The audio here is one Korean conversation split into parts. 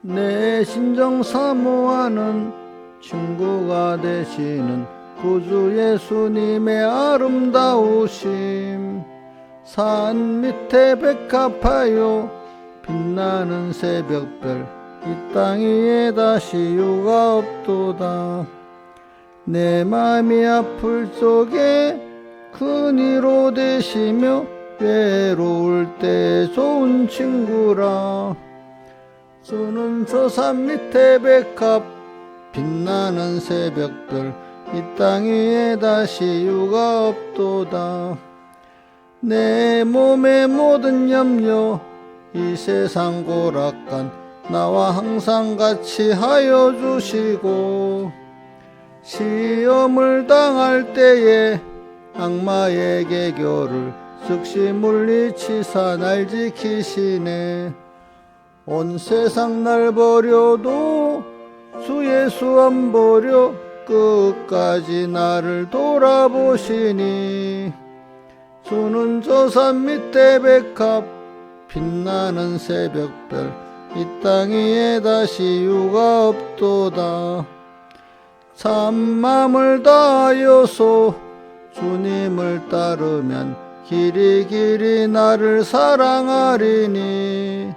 내 심정 사모하는 친구가 되시는 구주 예수님의 아름다우심. 산 밑에 백합하여 빛나는 새벽별, 이 땅 위에 다시 유가 없도다. 내 맘이 아플 적에 큰 위로 되시며 외로울 때 좋은 친구라. 주는 저 산 밑에 백합, 빛나는 새벽별, 이 땅 위에 다시 유가 없도다. 내 몸의 모든 염려, 이 세상 고락간 나와 항상 같이 하여 주시고, 시험을 당할 때에 악마의 계교를 즉시 물리치사 날 지키시네. 온 세상 날 버려도 주 예수 안 버려 끝까지 나를 돌아보시니. 주는 저 산 밑에 백합, 빛나는 새벽별, 이 땅 위에 다시 유가 없도다. 참맘을 다하여서 주님을 따르면 길이 길이 나를 사랑하리니.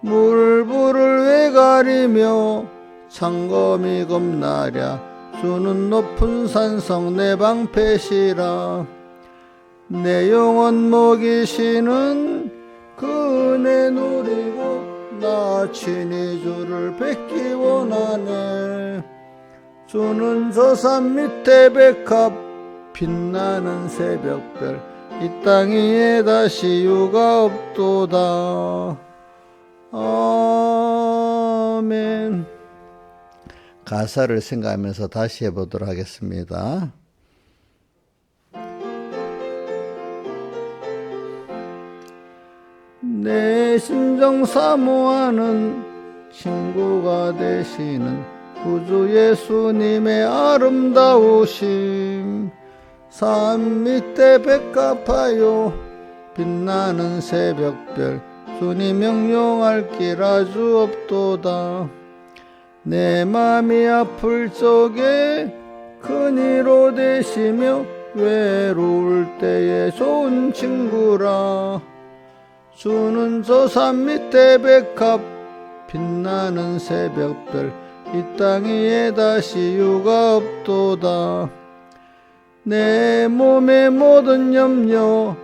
물불을 왜 가리며 창검이 겁나랴. 주는 높은 산성 내 방패시라. 내 영혼 먹이시는 그 은혜 누리고 나 친히 주를 뵙기 원하네. 주는 저 산 밑에 백합, 빛나는 새벽별, 이 땅 위에 다시 유가 없도다. 아멘. 가사를 생각하면서 다시 해보도록 하겠습니다. 내 심정 사모하는 친구가 되시는 구주 예수님의 아름다우심. 산 밑에 백합하여 빛나는 새벽별, 주님 명령할 길 아주 없도다. 내 맘이 아플 적에 큰 위로 되시며 외로울 때에 좋은 친구라. 주는 저 산 밑에 백합, 빛나는 새벽별, 이 땅 위에 다시 유가 없도다. 내 몸의 모든 염려,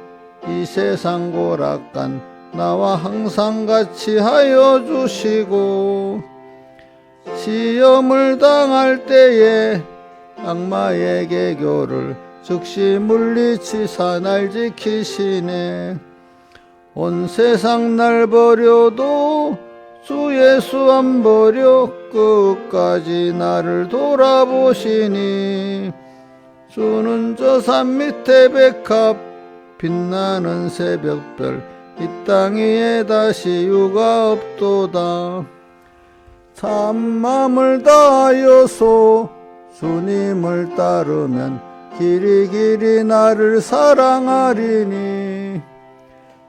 이 세상 고락간 나와 항상 같이 하여 주시고, 시험을 당할 때에 악마의 계교를 즉시 물리치사 날 지키시네. 온 세상 날 버려도 주 예수 안 버려 끝까지 나를 돌아보시니. 주는 저 산 밑에 백합, 빛나는 새벽별, 이 땅 위에 다시 유가 없도다. 참맘을 다하여서 주님을 따르면 길이 길이 나를 사랑하리니.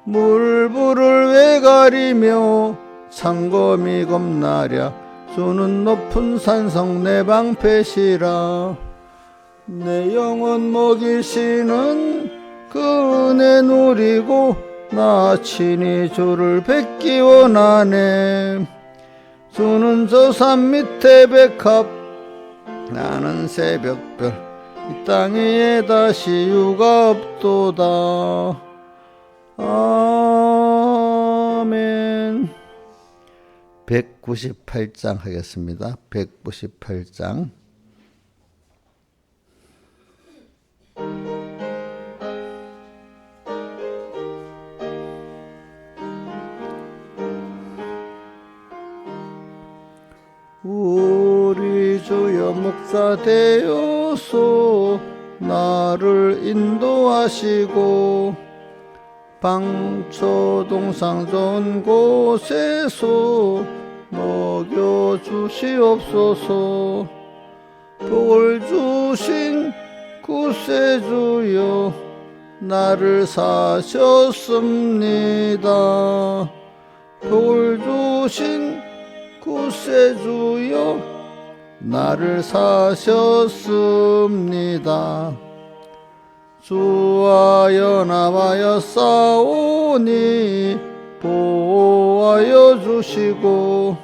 물불을 왜 가리며 창검이 겁나랴. 주는 높은 산성 내 방패시라. 내 영혼 먹이시는 그 은혜 누리고 나 친히 주를 뵙기 원하네. 주는 저 산 밑에 백합, 나는 새벽별, 이 땅 위에 다시 유가 없도다. 아멘. 198장 하겠습니다. 198장. 우리 주여 목사 되어서 나를 인도하시고 방초동상 좋은 곳에서 먹여주시옵소서. 복을 주신 구세주여 나를 사셨습니다. 복을 주신 구세주여 나를 사셨습니다. 주와 연합하여 싸우니 보호하여 주시고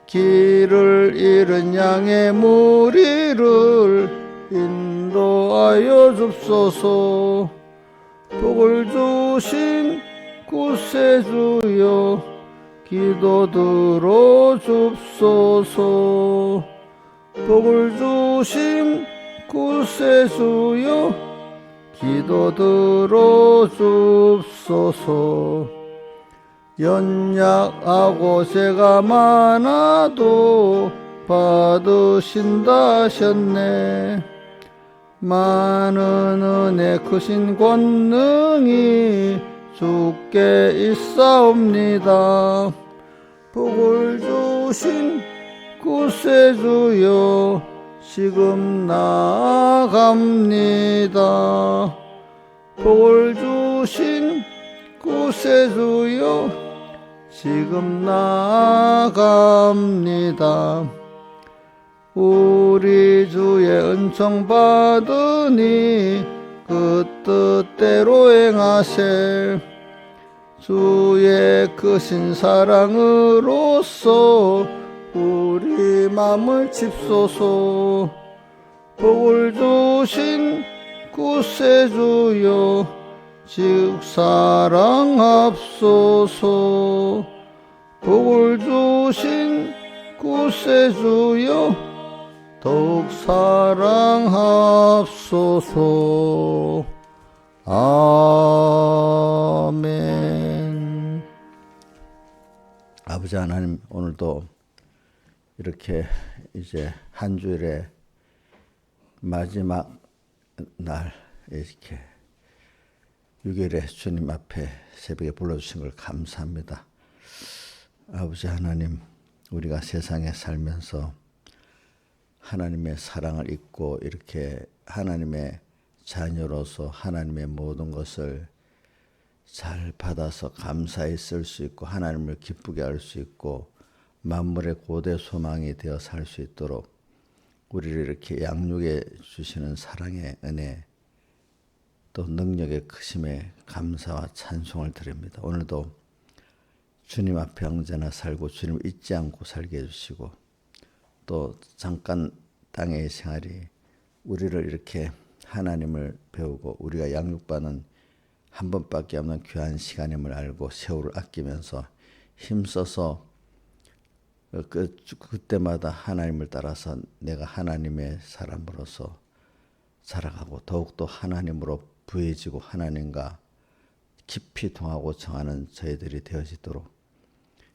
길을 잃은 양의 무리를 인도하여 줍소서. 복을 주신 구세주여 기도 들어 줍소서. 복을 주신 구세주여 기도 들어 줍소서. 연약하고 죄가 많아도 받으신다 하셨네. 많은 은혜 크신 권능이 주께 있사옵니다. 복을 주신 구세주여 지금 나아갑니다. 복을 주신 구세주여 지금 나아갑니다. 우리 주의 은총 받으니 그 뜻대로 행하세. 주의 크신 사랑으로서 우리 맘을 칩소서. 복을 주신 구세주여 즉 사랑합소서. 복을 주신 구세주여 더욱 사랑합소서. 아멘. 아버지 하나님, 오늘도 이렇게 이제 한 주일의 마지막 날 이렇게 6일에 주님 앞에 새벽에 불러주신 걸 감사합니다. 아버지 하나님, 우리가 세상에 살면서 하나님의 사랑을 잊고 이렇게 하나님의 자녀로서 하나님의 모든 것을 잘 받아서 감사히 쓸 수 있고 하나님을 기쁘게 할 수 있고 만물의 고대 소망이 되어 살 수 있도록 우리를 이렇게 양육해 주시는 사랑의 은혜 또 능력의 크심에 감사와 찬송을 드립니다. 오늘도 주님 앞에 언제나 살고 주님을 잊지 않고 살게 해주시고 또 잠깐 땅의 생활이 우리를 이렇게 하나님을 배우고 우리가 양육받는 한 번밖에 없는 귀한 시간임을 알고 세월을 아끼면서 힘써서 그때마다 하나님을 따라서 내가 하나님의 사람으로서 살아가고 더욱더 하나님으로 부해지고 하나님과 깊이 통하고 정하는 저희들이 되어지도록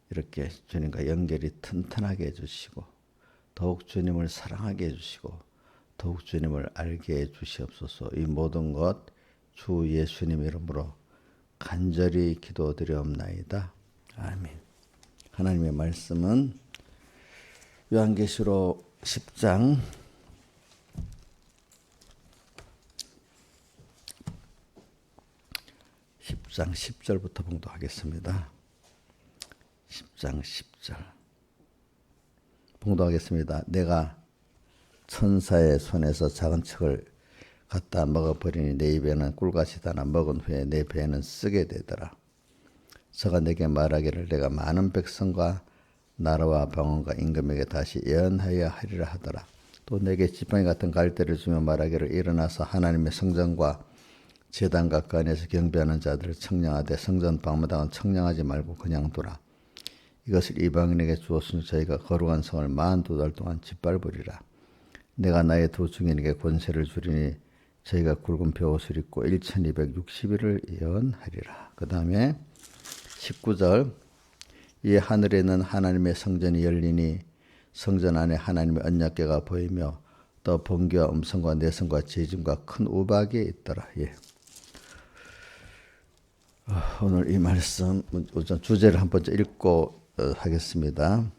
이렇게 주님과 연결이 튼튼하게 해주시고 더욱 주님을 사랑하게 해주시고 더욱 주님을 알게 해주시옵소서. 이 모든 것 주 예수님 이름으로 간절히 기도드리옵나이다. 아멘. 하나님의 말씀은 요한계시록 10장 10절부터 봉독하겠습니다. 10장 10절 봉독하겠습니다. 내가 천사의 손에서 작은 척을 갖다 먹어버리니 내 입에는 꿀같이 달아 먹은 후에 내 배에는 쓰게 되더라. 저가 내게 말하기를 내가 많은 백성과 나라와 방언과 임금에게 다시 예언하여 하리라 하더라. 또 내게 지팡이 같은 갈대를 주며 말하기를 일어나서 하나님의 성전과 제단과 그 안에서 경배하는 자들을 청량하되 성전 방마당은 청량하지 말고 그냥 두라. 이것을 이방인에게 주었으니 저희가 거룩한 성을 42달 동안 짓밟으리라. 내가 나의 두 증인에게 권세를 주리니 저희가 굵은 벼옷을 입고 1260일을 예언하리라. 그 다음에 19절 이에 하늘에 있는 하나님의 성전이 열리니 성전 안에 하나님의 언약궤가 보이며 또 번개와 음성과 내성과 지진과 큰 우박이 있더라. 예. 오늘 이 말씀 우선 주제를 한 번째 읽고 하겠습니다.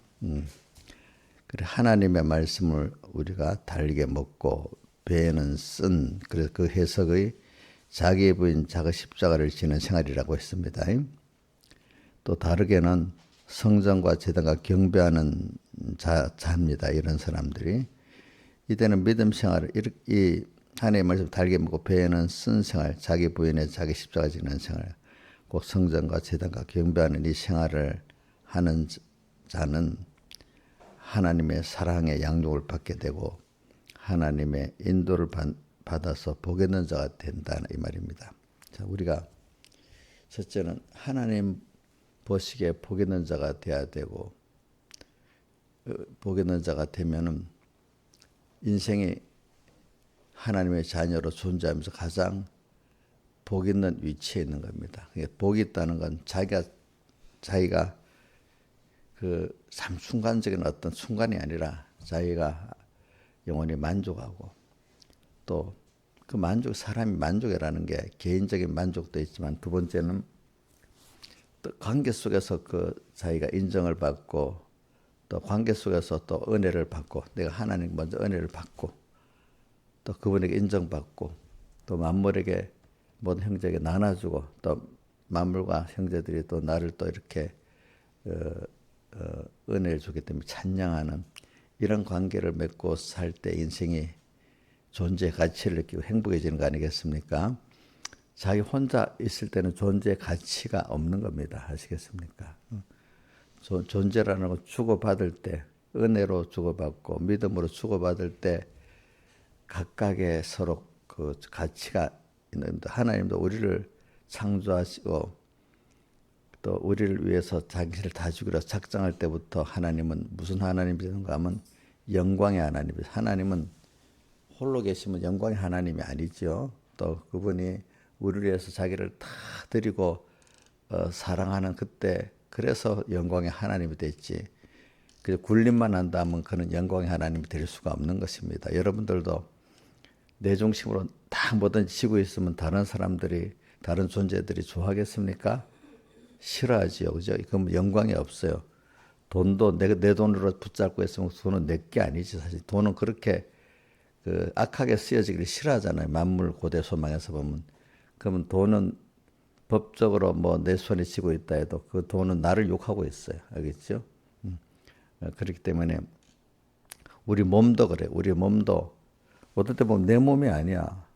그래 하나님의 말씀을 우리가 달게 먹고 배에는 쓴 그래서 그 해석의 자기 부인 자기 십자가를 지는 생활이라고 했습니다. 또 다르게는 성전과 제단과 경배하는 자입니다. 이런 사람들이. 이때는 믿음 생활을 이 하나님의 말씀 달게 먹고 배에는 쓴 생활, 자기 부인의 자기 십자가 지는 생활, 꼭 성전과 제단과 경배하는 이 생활을 하는 자는 하나님의 사랑의 양육을 받게 되고 하나님의 인도를 받아서 복 있는 자가 된다는 이 말입니다. 자, 우리가 첫째는 하나님 보시기에 복 있는 자가 돼야 되고, 복 있는 자가 되면은 인생이 하나님의 자녀로 존재하면서 가장 복 있는 위치에 있는 겁니다. 복이 있다는 건 자기가 그 순간적인 어떤 순간이 아니라 자기가 영원히 만족하고, 또 그 만족, 사람이 만족이라는 게 개인적인 만족도 있지만 두 번째는 또 관계 속에서 그 자기가 인정을 받고, 또 관계 속에서 또 은혜를 받고, 내가 하나님 먼저 은혜를 받고, 또 그분에게 인정받고, 또 만물에게 모든 형제에게 나눠주고, 또 만물과 형제들이 또 나를 또 이렇게 은혜를 주기 때문에 찬양하는 이런 관계를 맺고 살 때 인생이 존재의 가치를 느끼고 행복해지는 거 아니겠습니까? 자기 혼자 있을 때는 존재의 가치가 없는 겁니다. 아시겠습니까? 존재라는 건 주고받을 때, 은혜로 주고받고 믿음으로 주고받을 때 각각의 서로 그 가치가 있는데, 하나님도 우리를 창조하시고 또 우리를 위해서 자기를 다 주기로 작정할 때부터 하나님은 무슨 하나님이신가 하면 영광의 하나님이죠. 하나님은 홀로 계시면 영광의 하나님이 아니죠. 또 그분이 우리를 위해서 자기를 다 드리고 사랑하는 그때, 그래서 영광의 하나님이 됐지. 그래서 굴림만 한다면 그는 영광의 하나님이 될 수가 없는 것입니다. 여러분들도 내 중심으로 다 뭐든지 지고 있으면 다른 사람들이, 다른 존재들이 좋아하겠습니까? 싫어하지요. 그죠? 그럼 영광이 없어요. 돈도 내 돈으로 붙잡고 있으면 돈은 내 게 아니지. 사실 돈은 그렇게 그 악하게 쓰여지기를 싫어하잖아요. 만물 고대 소망에서 보면. 그러면 돈은 법적으로 뭐 내 손에 쥐고 있다 해도 그 돈은 나를 욕하고 있어요. 알겠죠? 그렇기 때문에 우리 몸도 그래. 우리 몸도 어떨 때 보면 내 몸이 아니야.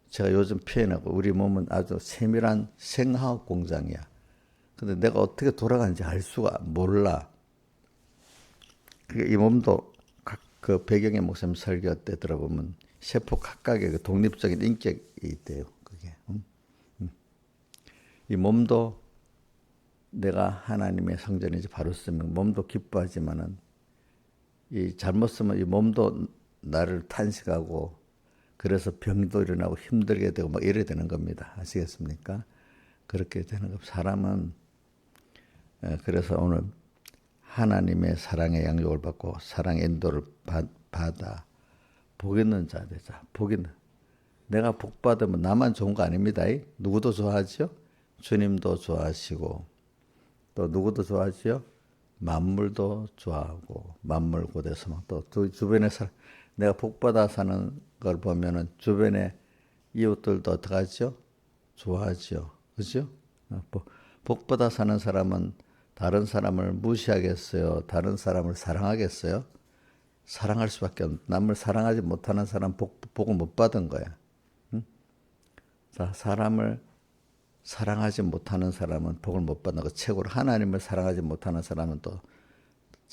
제가 요즘 표현하고 우리 몸은 아주 세밀한 생화학 공장이야. 근데 내가 어떻게 돌아가는지 알 수가 몰라. 이 몸도 그 배경의 목사님 설교 때 들어보면 세포 각각의 그 독립적인 인격이 있대요. 그게. 이 몸도 내가 하나님의 성전이지 바로 쓰면 몸도 기뻐하지만은 이 잘못 쓰면 이 몸도 나를 탄식하고, 그래서 병도 일어나고 힘들게 되고 막 이래 되는 겁니다. 아시겠습니까? 그렇게 되는 거. 사람은 그래서 오늘 하나님의 사랑의 양육을 받고 사랑의 인도를 받아 복 있는 자 되자. 복 있는. 내가 복 받으면 나만 좋은 거 아닙니다. 누구도 좋아하죠? 주님도 좋아하시고, 또 누구도 좋아하지요? 만물도 좋아하고, 만물 고대서 또 주변에 내가 복 받아 사는 걸 보면은 주변에 이웃들도 어떡하죠? 좋아하죠. 그죠? 복 받아 사는 사람은 다른 사람을 무시하겠어요? 다른 사람을 사랑하겠어요? 사랑할 수밖에 없는, 남을 사랑하지 못하는 사람 복을 못 받은 거야. 응? 자, 사람을 사랑하지 못하는 사람은 복을 못 받는 거. 최고로 하나님을 사랑하지 못하는 사람은 또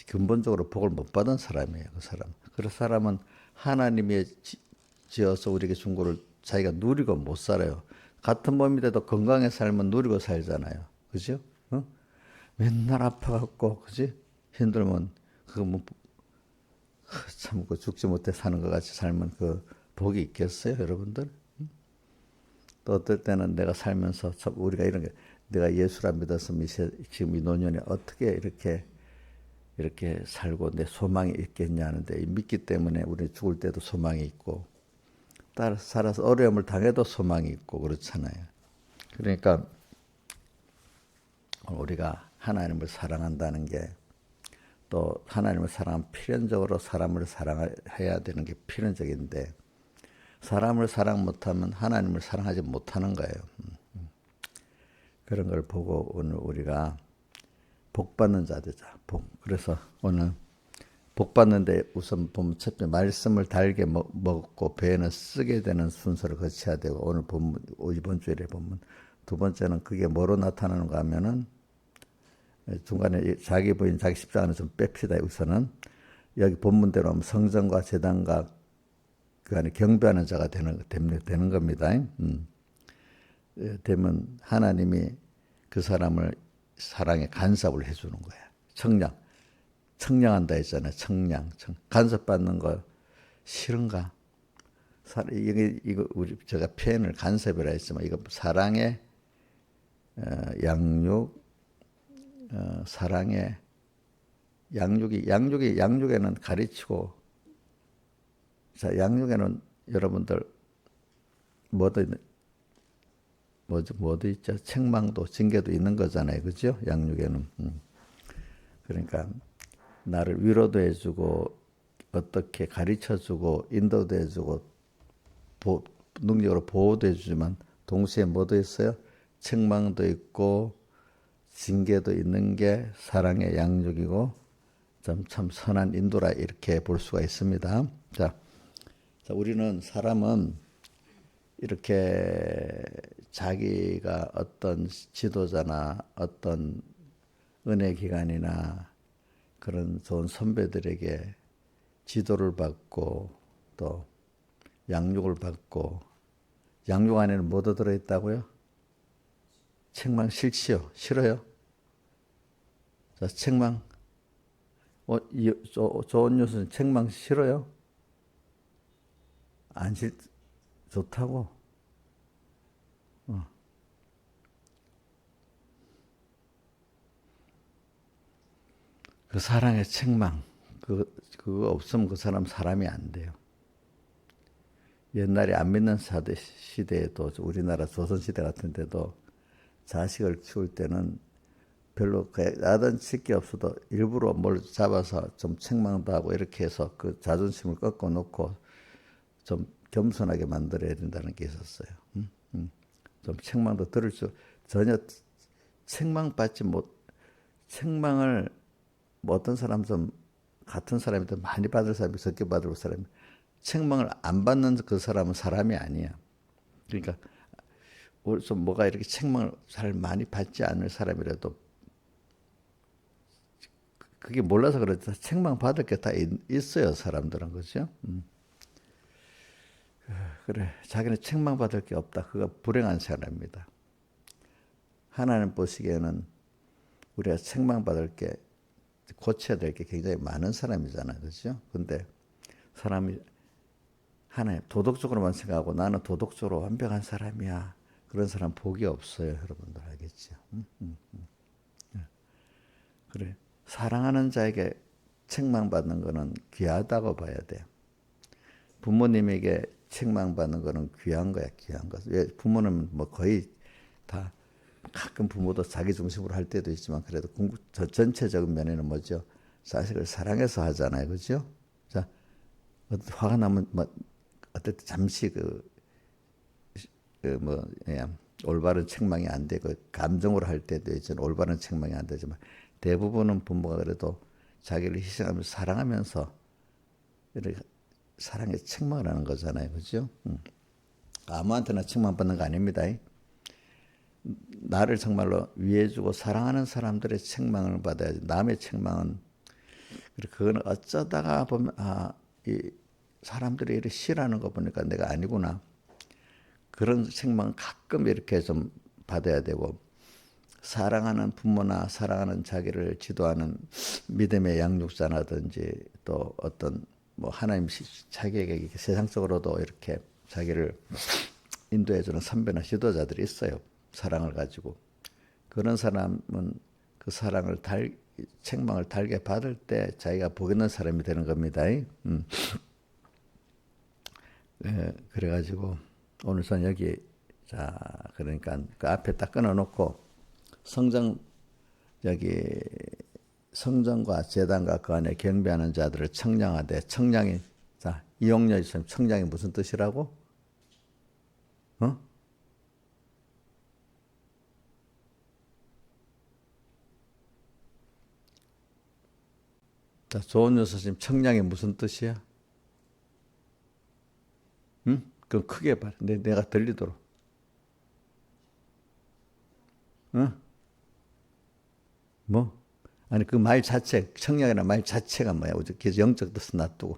근본적으로 복을 못 받은 사람이에요. 그 사람. 그 사람은 하나님이 지어서 우리에게 준 거를 자기가 누리고 못 살아요. 같은 몸인데도 건강하게 살면 누리고 살잖아요. 그죠? 어? 맨날 아파갖고, 그지? 힘들면, 그거 뭐, 참, 그 죽지 못해 사는 것 같이 살면 그 복이 있겠어요, 여러분들? 또 어떨 때는 내가 살면서, 우리가 이런 게, 내가 예수라 믿었으면 지금 이 노년에 어떻게 이렇게 살고 내 소망이 있겠냐 하는데, 믿기 때문에 우리 죽을 때도 소망이 있고, 살아서 어려움을 당해도 소망이 있고, 그렇잖아요. 그러니까, 우리가 하나님을 사랑한다는 게, 또 하나님을 사랑하면 필연적으로 사람을 사랑해야 되는 게 필연적인데, 사람을 사랑 못하면 하나님을 사랑하지 못하는 거예요. 그런 걸 보고 오늘 우리가 복 받는 자 되자. 복. 그래서 오늘 복 받는데 우선 보면 첫째 말씀을 달게 먹고 배에는 쓰게 되는 순서를 거쳐야 되고 오늘 본문 이번 주일에 본문 두 번째는 그게 뭐로 나타나는가 하면은 중간에 자기 부인 자기 십자가는 좀 뺍시다. 우선은 여기 본문대로 하면 성전과 제단과 그 안에 경배하는 자가 되는 겁니다. 되면 하나님이 그 사람을 사랑에 간섭을 해주는 거야. 청량한다 했잖아요. 간섭받는 거 싫은가? 이거 우리 제가 표현을 간섭이라 했지만 이거 사랑의 양육, 사랑의 양육에는 가르치고, 자, 양육에는 여러분들 뭐도 있죠. 책망도 징계도 있는 거잖아요. 그죠? 양육에는. 그러니까 나를 위로도 해주고 어떻게 가르쳐주고 인도도 해주고 능력으로 보호도 해주지만 동시에 뭐도 있어요? 책망도 있고 징계도 있는 게 사랑의 양육이고 참 선한 인도라 이렇게 볼 수가 있습니다. 자, 우리는 사람은 이렇게 자기가 어떤 지도자나 어떤 은혜 기관이나 그런 좋은 선배들에게 지도를 받고 또 양육을 받고 양육 안에는 뭐도 들어있다고요? 책망 싫지요? 싫어요? 자, 책망 좋은 뉴스는 책망 싫어요? 안 좋다고? 그 사랑의 책망 그거 없으면 그 사람 사람이 안 돼요. 옛날에 안 믿는 시대에도 우리나라 조선시대 같은 데도 자식을 키울 때는 별로 야단칠 게 없어도 일부러 뭘 잡아서 좀 책망도 하고 이렇게 해서 그 자존심을 꺾어 놓고 좀 겸손하게 만들어야 된다는 게 있었어요. 좀 책망도 들을 수 전혀 책망받지 책망을 뭐 어떤 사람 좀 같은 사람이든 많이 받을 사람이 적게 받을 사람이 책망을 안 받는 그 사람은 사람이 아니야. 그러니까 좀 뭐가 이렇게 책망을 잘 많이 받지 않을 사람이라도 그게 몰라서 그렇지 책망 받을 게 다 있어요. 사람들은. 그죠? 그래 자기는 책망 받을 게 없다. 그거 불행한 사람입니다. 하나님 보시기에는 우리가 책망 받을 게 고쳐야 될 게 굉장히 많은 사람이잖아요. 그렇죠? 근데 사람이 하나님 도덕적으로만 생각하고 나는 도덕적으로 완벽한 사람이야. 그런 사람 복이 없어요. 여러분들 알겠죠? 그래. 사랑하는 자에게 책망받는 거는 귀하다고 봐야 돼요. 부모님에게 책망받는 거는 귀한 거야. 귀한 거. 왜 부모는 뭐 거의 다 가끔 부모도 자기 중심으로 할 때도 있지만 그래도 전체적인 면에는 뭐죠? 자식을 사랑해서 하잖아요. 그죠? 자, 화가 나면 뭐 어쨌든 잠시 올바른 책망이 안 되고 감정으로 할 때도 있잖아요. 올바른 책망이 안 되지만 대부분은 부모가 그래도 자기를 희생하면서 사랑하면서 이렇게 사랑에 책망을 하는 거잖아요. 그죠? 아무한테나 책망받는 거 아닙니다. 나를 정말로 위해주고 사랑하는 사람들의 책망을 받아야지. 남의 책망은 그거는 어쩌다가 보면 이 사람들이 이렇게 싫어하는 거 보니까 내가 아니구나. 그런 책망은 가끔 이렇게 좀 받아야 되고 사랑하는 부모나 사랑하는 자기를 지도하는 믿음의 양육자라든지 또 어떤 뭐 하나님 자기에게 세상적으로도 이렇게 자기를 인도해주는 선배나 지도자들이 있어요. 사랑을 가지고. 그런 사람은 그 사랑을 책망을 달게 받을 때 자기가 복 있는 사람이 되는 겁니다. 네, 그래가지고 오늘 전 여기 자 그러니까 그 앞에 딱 끊어놓고 성전과 제단과 그 안에 경배하는 자들을 청량하되 청량이 자 이용렬 있으면 청량이 무슨 뜻이라고? 어? 자, 조은유 선생님, 청량이 무슨 뜻이야? 응? 그럼 크게 말해. 내가 들리도록. 응? 뭐? 아니, 그 말 자체, 청량이라는 말 자체가 뭐야? 그래서 영적 뜻은 놔두고.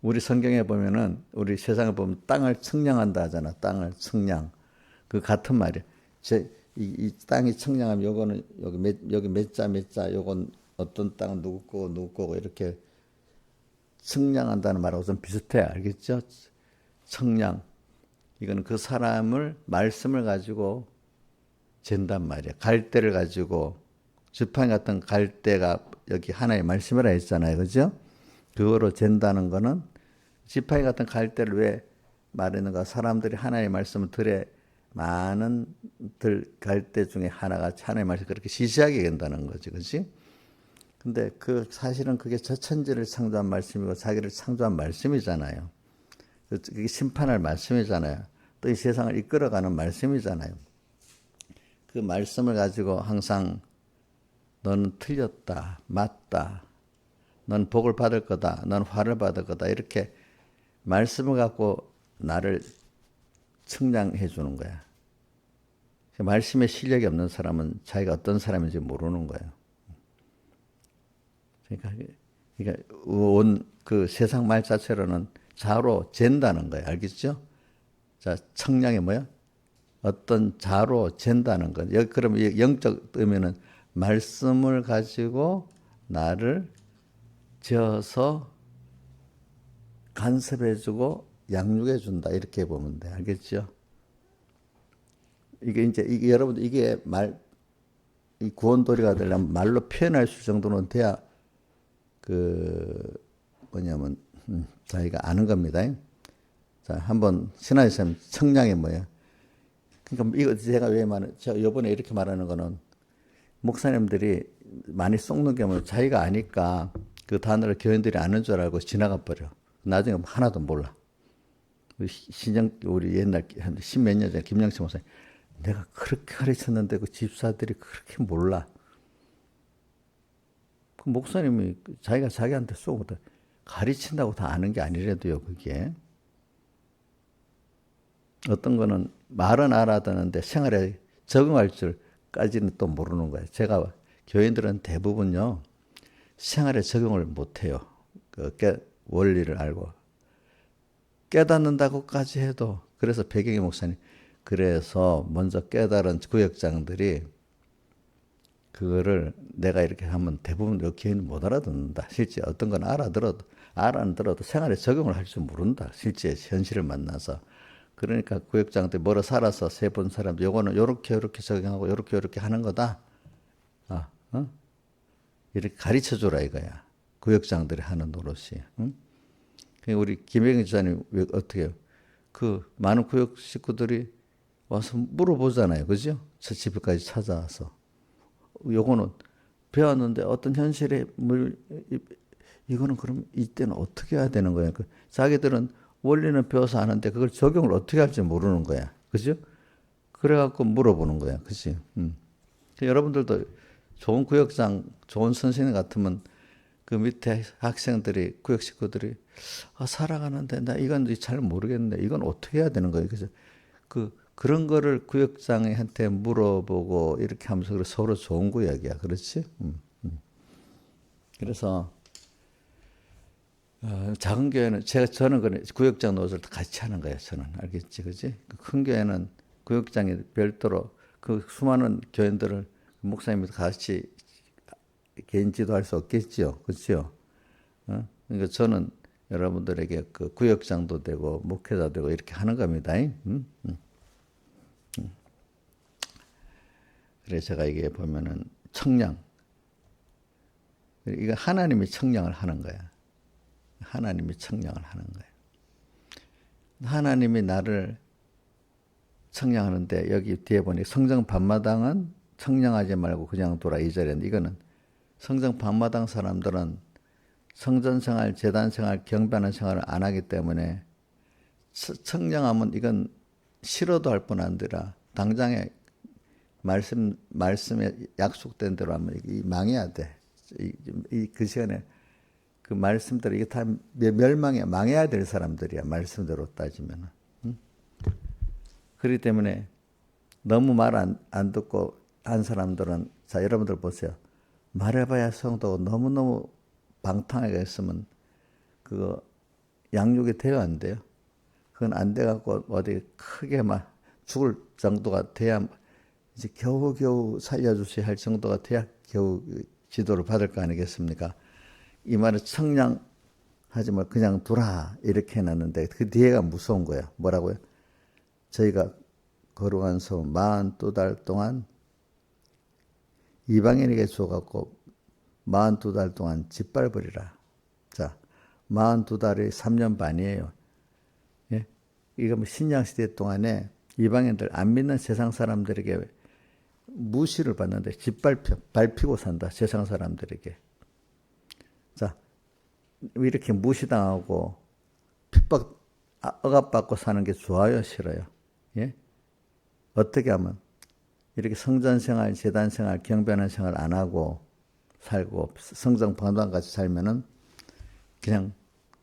우리 성경에 보면은, 우리 세상에 보면 땅을 청량한다 하잖아. 땅을 청량. 그 같은 말이야. 이 땅이 청량하면 요거는, 여기 몇 자, 요건 어떤 땅은 누구 거고, 이렇게 청량한다는 말하고 좀 비슷해. 알겠죠? 청량. 이거는 그 사람을, 말씀을 가지고 잰단 말이야. 갈대를 가지고, 지팡이 같은 갈대가 여기 하나의 말씀이라 했잖아요. 그죠? 그거로 잰다는 거는 지팡이 같은 갈대를 왜 말했는가? 사람들이 하나의 말씀을 들에 많은 갈대 중에 하나가 하나의 말씀 그렇게 시시하게 된다는 거지. 그지? 근데 사실은 그게 저 천지를 창조한 말씀이고 자기를 창조한 말씀이잖아요. 그게 심판할 말씀이잖아요. 또 이 세상을 이끌어가는 말씀이잖아요. 그 말씀을 가지고 항상 너는 틀렸다, 맞다, 넌 복을 받을 거다, 넌 화를 받을 거다 이렇게 말씀을 갖고 나를 측량해 주는 거야. 말씀에 실력이 없는 사람은 자기가 어떤 사람인지 모르는 거예요. 그러니까 그 세상 말 자체로는 자로 잰다는 거예요. 알겠죠? 자, 청량이 뭐야? 어떤 자로 잰다는 거. 여기 그러면 영적 의미는 말씀을 가지고 나를 재어서 간섭해주고 양육해준다 이렇게 보면 돼. 알겠죠? 이게 여러분들 이게 이 구원도리가 되려면 말로 표현할 수 정도는 돼야 뭐냐면 자기가 아는 겁니다. 자, 한번 신하의 쌤 청량이 뭐예요? 그러니까 이거 제가 제가 이번에 이렇게 말하는 거는 목사님들이 많이 속는 게 뭐예요? 자기가 아니까 그 단어를 교인들이 아는 줄 알고 지나가 버려. 나중에 하나도 몰라. 우리 옛날 한 십몇 년 전에 김영철 목사님, 내가 그렇게 가르쳤는데 그 집사들이 그렇게 몰라. 그 목사님이 자기가 자기한테 쏘고 가르친다고 다 아는 게 아니래도요, 그게. 어떤 거는 말은 알아듣는데 생활에 적응할 줄까지는 또 모르는 거예요. 제가 교인들은 대부분요, 생활에 적용을 못 해요. 원리를 알고. 깨닫는다고까지 해도, 그래서 배경희 목사님, 그래서 먼저 깨달은 구역장들이 그거를 내가 이렇게 하면 대부분 교인은 못 알아듣는다. 실제 어떤 건 알아들어도 생활에 적용을 할 줄 모른다. 실제 현실을 만나서. 그러니까 구역장들이 뭐로 살아서 세 번 사람도 요거는 요렇게 적용하고 요렇게 하는 거다. 이렇게 가르쳐 줘라 이거야. 구역장들이 하는 노릇이. 응? 우리 김영희 지사님 어떻게 해요? 그 많은 구역 식구들이 와서 물어보잖아요. 그죠? 저 집까지 찾아와서. 요거는 배웠는데 어떤 현실에 이거는 그럼 이때는 어떻게 해야 되는 거야? 자기들은 원리는 배워서 아는데 그걸 적용을 어떻게 할지 모르는 거야. 그죠? 그래갖고 물어보는 거야. 그치? 여러분들도 좋은 구역장, 좋은 선생님 같으면 그 밑에 학생들이, 구역 식구들이, 살아가는데 나 이건 잘 모르겠는데 이건 어떻게 해야 되는 거예요. 그래서 그런 거를 구역장한테 물어보고 이렇게 하면서 서로 좋은 구역이야. 그렇지? 그래서, 작은 교회는, 저는 구역장 노릇을 같이 하는 거예요. 저는. 알겠지? 그지? 큰 교회는 구역장이 별도로 그 수많은 교인들을 목사님이 같이 개인 지도할 수 없겠죠. 그렇죠? 그러니까 저는 여러분들에게 그 구역장도 되고 목회자 되고 이렇게 하는 겁니다. 그래서 제가 이게 보면은 청량. 이거 하나님이 청량을 하는 거야. 하나님이 청량을 하는 거야. 하나님이 나를 청량하는데 여기 뒤에 보니 성전 밤마당은 청량하지 말고 그냥 돌아 이 자리인데 이거는 성전 밤마당 사람들은 성전 생활, 제단 생활, 경배하는 생활을 안 하기 때문에 청량하면 이건 싫어도 할 뿐 아니라 당장에 말씀에 약속된 대로 하면 이 망해야 돼. 그 시간에 그 말씀대로 이게 다 망해야 될 사람들이야. 말씀대로 따지면은. 응? 그렇기 때문에 너무 말 안 듣고 한 사람들은, 자, 여러분들 보세요. 말해봐야 성도가 너무너무 방탕하게 했으면 그거 양육이 돼요, 안 돼요? 그건 안 돼갖고 어디 크게 막 죽을 정도가 돼야 이제 겨우겨우 살려주셔야 할 정도가 돼야 겨우 지도를 받을 거 아니겠습니까? 이 말을 청량하지 말 그냥 두라 이렇게 해놨는데 그 뒤에가 무서운 거예요. 뭐라고요? 저희가 거룩한 소원 42달 동안 이방인에게 줘갖고 42달 동안 짓밟으리라. 자, 42달이 3년 반이에요. 예? 이거 뭐 신약시대 동안에 이방인들 안 믿는 세상 사람들에게 무시를 받는데 밟히고 산다. 세상 사람들에게. 자, 이렇게 무시당하고 핍박, 억압받고 사는 게 좋아요, 싫어요? 예? 어떻게 하면 이렇게 성전 생활, 제단 생활, 경배하는 생활 안 하고 살고 성정 방도한같이 살면은 그냥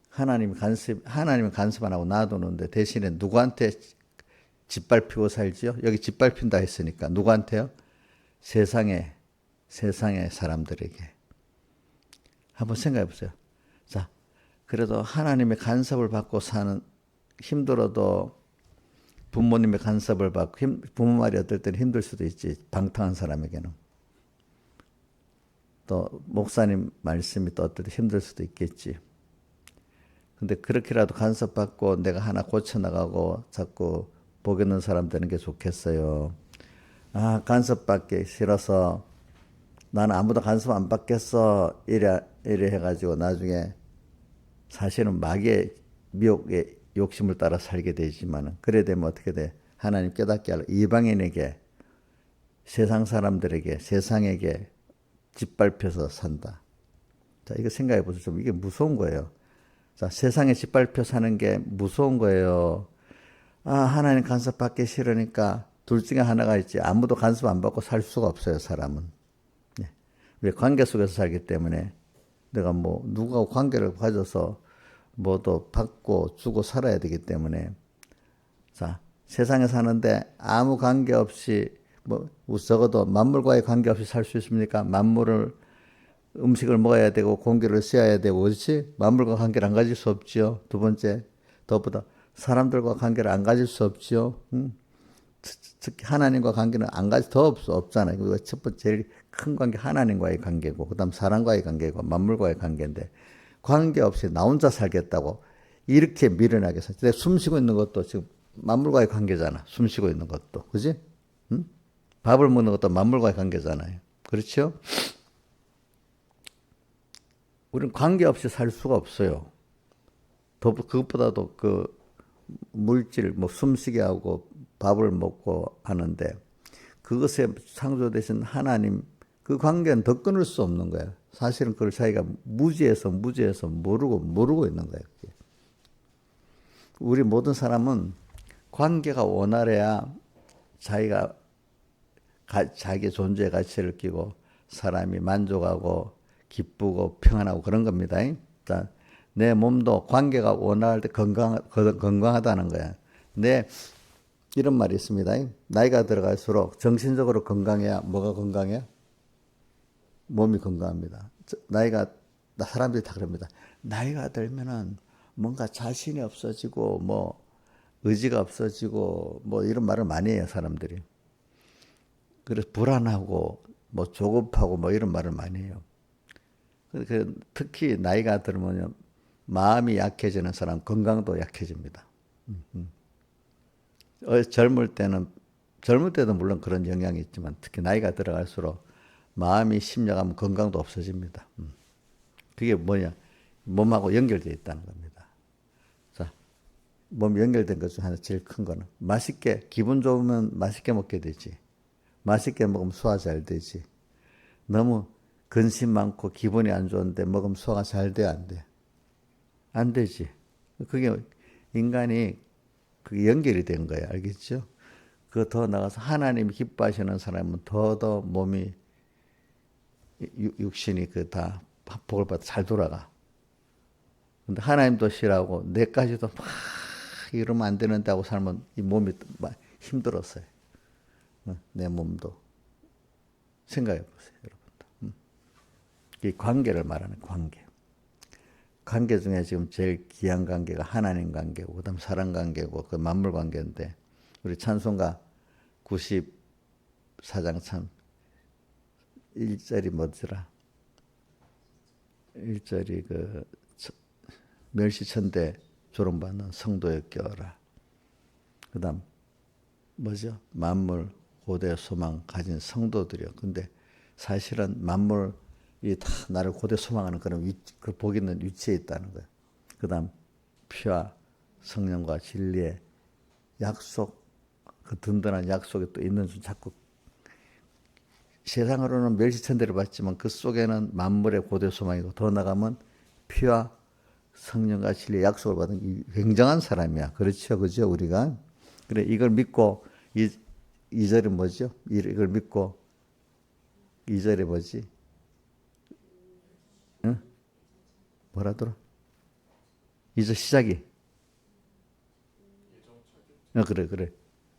하나님 간섭 안 하고 놔두는데 대신에 누구한테 짓밟히고 살지요? 여기 짓밟힌다 했으니까 누구한테요? 세상의 사람들에게. 한번 생각해 보세요. 자, 그래도 하나님의 간섭을 받고 사는, 힘들어도 부모님의 간섭을 받고, 부모 말이 어떨 때는 힘들 수도 있지. 방탕한 사람에게는. 또 목사님 말씀이 또 어떨 때 힘들 수도 있겠지. 근데 그렇게라도 간섭받고 내가 하나 고쳐나가고 자꾸 복 있는 사람 되는 게 좋겠어요. 아, 간섭받기 싫어서 나는 아무도 간섭 안 받겠어. 이래 해가지고 나중에 사실은 마귀의 미혹의 욕심을 따라 살게 되지만, 그래 되면 어떻게 돼? 하나님 깨닫게 하려 이방인에게, 세상 사람들에게, 세상에게 짓밟혀서 산다. 자, 이거 생각해 보세요. 좀 이게 무서운 거예요. 자, 세상에 짓밟혀 사는 게 무서운 거예요. 아, 하나님 간섭 받기 싫으니까 둘 중에 하나가 있지. 아무도 간섭 안 받고 살 수가 없어요, 사람은. 네. 왜? 관계 속에서 살기 때문에 내가 뭐 누구하고 관계를 가져서 뭐도 받고 주고 살아야 되기 때문에. 자, 세상에 사는데 아무 관계 없이, 뭐 적어도 만물과의 관계 없이 살 수 있습니까? 만물을, 음식을 먹어야 되고 공기를 쐬어야 되고, 그렇지? 만물과 관계를 안 가질 수 없지요. 두 번째, 더보다 사람들과 관계를 안 가질 수 없지요. 특히 하나님과 관계는 안 가질 더 없잖아요. 그리고 첫 번째 제일 큰 관계 하나님과의 관계고, 그다음 사람과의 관계고, 만물과의 관계인데, 관계 없이 나 혼자 살겠다고 이렇게 미련하게 살. 내가 숨 쉬고 있는 것도 지금 만물과의 관계잖아. 숨 쉬고 있는 것도, 그지? 응? 밥을 먹는 것도 만물과의 관계잖아요. 그렇죠? 우리는 관계 없이 살 수가 없어요. 더 그것보다도 그 물질, 뭐 숨쉬게 하고 밥을 먹고 하는데, 그것에 창조되신 하나님, 그 관계는 더 끊을 수 없는 거예요. 사실은 그걸 자기가 무지해서 모르고 있는 거예요. 우리 모든 사람은 관계가 원활해야 자기가 자기 존재의 가치를 끼고 사람이 만족하고 기쁘고 평안하고 그런 겁니다. 자, 내 몸도 관계가 원활할 때 건강하다는 거야. 이런 말이 있습니다. 나이가 들어갈수록 정신적으로 건강해야 뭐가 건강해요? 몸이 건강합니다. 사람들이 다 그럽니다. 나이가 들면은 뭔가 자신이 없어지고, 뭐, 의지가 없어지고, 뭐, 이런 말을 많이 해요, 사람들이. 그래서 불안하고, 뭐, 조급하고, 뭐, 이런 말을 많이 해요. 특히 나이가 들면 마음이 약해지는 사람, 건강도 약해집니다. 젊을 때도 물론 그런 영향이 있지만, 특히 나이가 들어갈수록 마음이 심려가면 건강도 없어집니다. 그게 뭐냐? 몸하고 연결되어 있다는 겁니다. 자, 몸이 연결된 것 중 하나 제일 큰 거는, 기분 좋으면 맛있게 먹게 되지. 맛있게 먹으면 소화 잘 되지. 너무 근심 많고 기분이 안 좋은데 먹으면 소화가 잘 돼, 안 돼? 안 되지. 그게 인간이 그게 연결이 된 거예요. 알겠죠? 더 나가서 하나님이 기뻐하시는 사람은 더 몸이 육신이 그 다 복을 받아 잘 돌아가. 근데 하나님도 싫어하고 내까지도 막 이러면 안 되는데 하고 살면 이 몸이 막 힘들었어요. 내 몸도. 생각해 보세요, 여러분들. 이 관계를 말하는 관계. 관계 중에 지금 제일 귀한 관계가 하나님 관계고, 그 다음 사람 관계고, 그 만물 관계인데, 우리 찬송가 94장 참, 1절이 뭐더라? 1절이 그, 멸시천대 조롱받는 성도의 껴라. 그 다음, 뭐죠? 만물, 고대 소망 가진 성도들이요. 근데 사실은 만물이 다 나를 고대 소망하는 그런 그 복 있는 위치에 있다는 거예요. 그 다음, 피와 성령과 진리의 약속, 그 든든한 약속이 또 있는 줄 자꾸 세상으로는 멸시천대를 받지만 그 속에는 만물의 고대 소망이고 더 나가면 피와 성령과 진리의 약속을 받은 굉장한 사람이야. 그렇죠. 그죠? 우리가. 그래, 이걸 믿고, 이절은 뭐죠? 이걸 믿고, 이절에 뭐지? 응? 뭐라더라? 이절 시작이. 그래.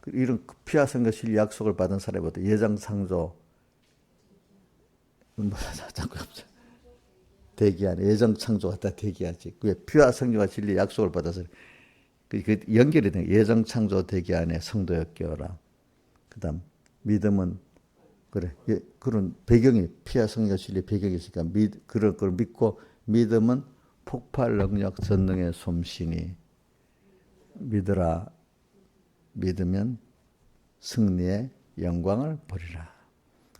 이런 피와 성령과 진리의 약속을 받은 사람보다 예정창조, 자꾸 대기하네. 예정창조가 다 대기하지. 왜 피와 성령과 진리의 약속을 받아서 그 연결이 돼. 예정창조 대기 안에 성도였기어라. 그다음 믿음은 그래. 그런 배경이 피와 성령과 진리의 배경이 있으니까 그런 걸 믿고 믿음은 폭발 능력 전능의 솜씨니 믿으라. 믿으면 승리의 영광을 보리라.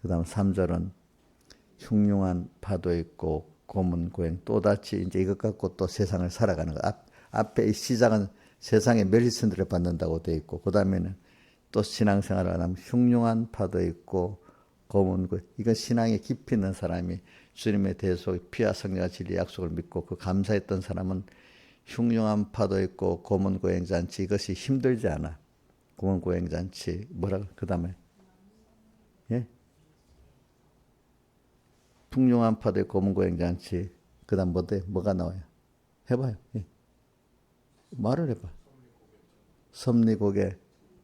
그다음 3절은 흉흉한 파도 있고 고문 고행 또다시 이제 이것 갖고 또 세상을 살아가는 거. 앞에 이 시작은 세상의 멸시천대를 받는다고 돼 있고 그 다음에는 또 신앙생활을 하면 흉흉한 파도 있고 고문 고행. 이건 신앙에 깊이 있는 사람이 주님의 대속 피와 성령과 진리의 약속을 믿고 그 감사했던 사람은 흉흉한 파도 있고 고문 고행 잔치 이것이 힘들지 않아. 고문 고행 잔치 뭐라 그 다음에 예? 흉흉한 파도의 고문 고행 잔치 그 다음 뭐가 나와요? 해봐요. 예. 말을 해봐. 섭리곡의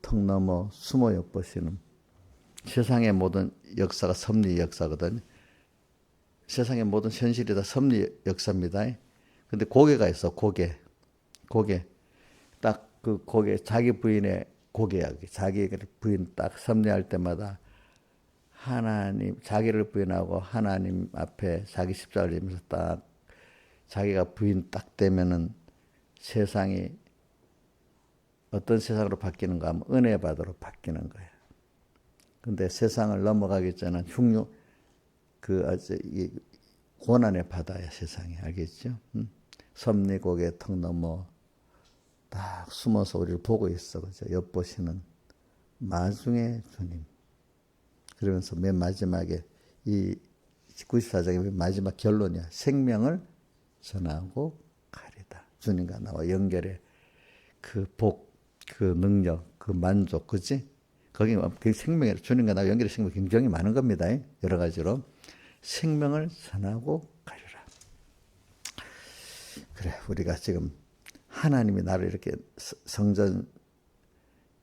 턱 넘어 숨어 엿보시는 세상의 모든 역사가 섭리 역사거든요. 세상의 모든 현실이 다 섭리 역사입니다. 근데 고개가 있어. 고개. 딱 그 고개 자기 부인의 고개야. 자기 부인 딱 섭리할 때마다 하나님 자기를 부인하고 하나님 앞에 자기 십자가를 지면서 딱 자기가 부인 딱 되면은 세상이 어떤 세상으로 바뀌는가 하면 은혜 받으러 바뀌는 거예요. 근데 세상을 넘어가기 전에 고난의 바다야 세상이 알겠죠? 섭리곡의 턱 넘어 딱 숨어서 우리를 보고 있어, 그죠? 엿보시는 마중의 주님. 그러면서 맨 마지막에 이 94장의 맨 마지막 결론이야. 생명을 전하고 가리다. 주님과 나와 연결해 그 복, 그 능력, 그 만족, 그지? 거기 그 생명에 주님과 나와 연결의 생명이 굉장히 많은 겁니다. 여러 가지로 생명을 전하고 가리라. 그래, 우리가 지금 하나님이 나를 이렇게 성전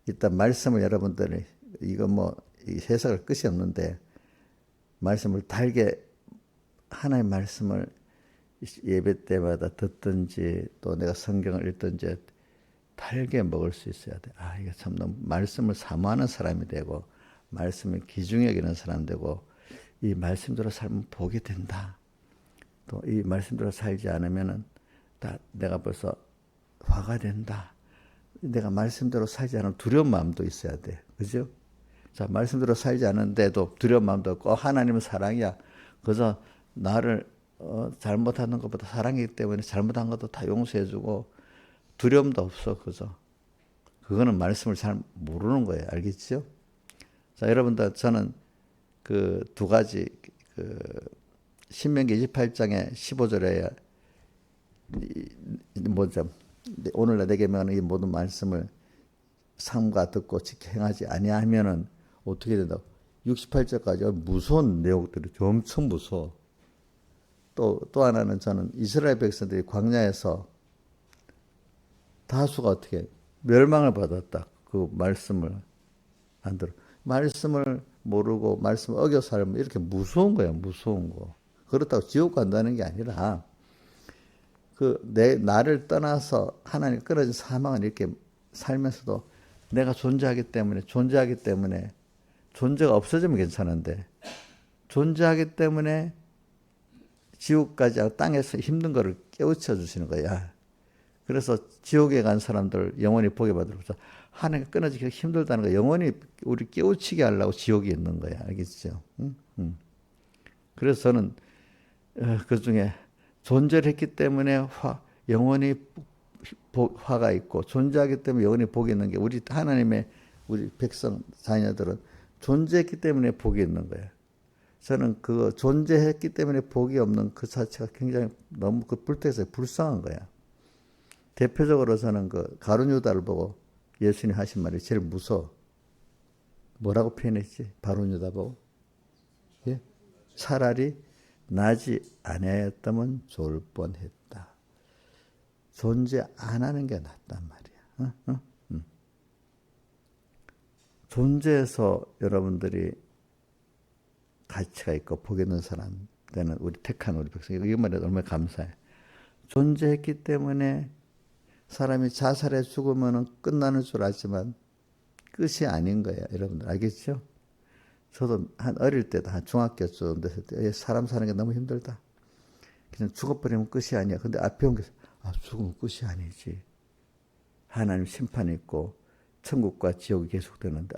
일단 말씀을 여러분들이 이거 뭐 해석할 끝이 없는데 말씀을 달게 하나님의 말씀을 예배 때마다 듣든지 또 내가 성경을 읽든지 달게 먹을 수 있어야 돼. 아, 이게 참 너무 말씀을 사모하는 사람이 되고 말씀을 귀중히 여기는 사람 되고 이 말씀대로 살면 복이 된다. 또 이 말씀대로 살지 않으면은 다 내가 벌써 화가 된다. 내가 말씀대로 살지 않으면 두려운 마음도 있어야 돼. 그죠? 자, 말씀대로 살지 않는데도 두려운 마음도 없고 하나님은 사랑이야. 그래서 나를 잘못하는 것보다 사랑이기 때문에 잘못한 것도 다 용서해주고 두려움도 없어. 그죠? 그거는 말씀을 잘 모르는 거예요. 알겠죠? 자, 여러분들 저는 그 두 가지 신명기 28장의 15절에 뭐죠? 오늘날 내게 명하는 이 모든 말씀을 삼가 듣고 지켜 행하지 아니하면은 어떻게 된다고? 68절까지 무서운 내용들이 엄청 무서워. 또 하나는 저는 이스라엘 백성들이 광야에서 다수가 어떻게 멸망을 받았다. 그 말씀을 안 들어. 말씀을 모르고 말씀을 어겨 살면 이렇게 무서운 거야. 무서운 거. 그렇다고 지옥 간다는 게 아니라 나를 떠나서 하나님 끊어진 사망을 이렇게 살면서도 내가 존재하기 때문에 존재가 없어지면 괜찮은데 존재하기 때문에 지옥까지 땅에서 힘든 거를 깨우쳐 주시는 거야. 그래서 지옥에 간 사람들 영원히 복에 받으면서 하나님과 끊어지기가 힘들다는 거 영원히 우리 깨우치게 하려고 지옥이 있는 거야. 알겠죠? 그래서 저는 그 중에 존재를 했기 때문에 영원히 화가 있고 존재하기 때문에 영원히 복이 있는 게 우리 하나님의 우리 백성 자녀들은 존재했기 때문에 복이 있는 거예요. 저는 그거 존재했기 때문에 복이 없는 그 자체가 굉장히 너무 그 불태서 불쌍한 거야. 대표적으로 저는 그 가룟 유다를 보고 예수님 하신 말이 제일 무서워. 뭐라고 표현했지? 가룟 유다 보고? 예? 차라리 나지 아니하였다면 좋을 뻔했다. 존재 안 하는 게 낫단 말이야. 존재해서 여러분들이 가치가 있고 복 있는 사람 되는 우리 택한 우리 백성 이것만 해도 얼마나 감사해. 존재했기 때문에 사람이 자살해 죽으면 끝나는 줄 알지만 끝이 아닌 거야. 여러분들 알겠죠? 저도 한 어릴 때도 한 중학교쯤 됐을 때 사람 사는 게 너무 힘들다. 그냥 죽어버리면 끝이 아니야. 근데 앞에 온 게 죽으면 끝이 아니지. 하나님 심판이 있고 천국과 지옥이 계속되는데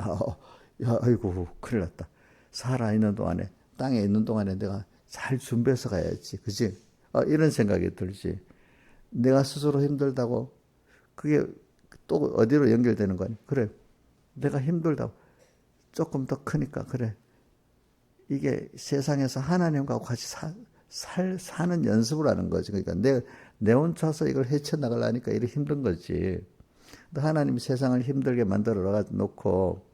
아이고 큰일 났다. 살아있는 동안에 땅에 있는 동안에 내가 잘 준비해서 가야지. 그치? 이런 생각이 들지. 내가 스스로 힘들다고 그게 또 어디로 연결되는 거니? 그래. 내가 힘들다고 조금 더 크니까 그래. 이게 세상에서 하나님과 같이 사는 연습을 하는 거지. 그러니까 내 혼자서 이걸 헤쳐나가려니까 이렇게 힘든 거지. 하나님이 세상을 힘들게 만들어 놓고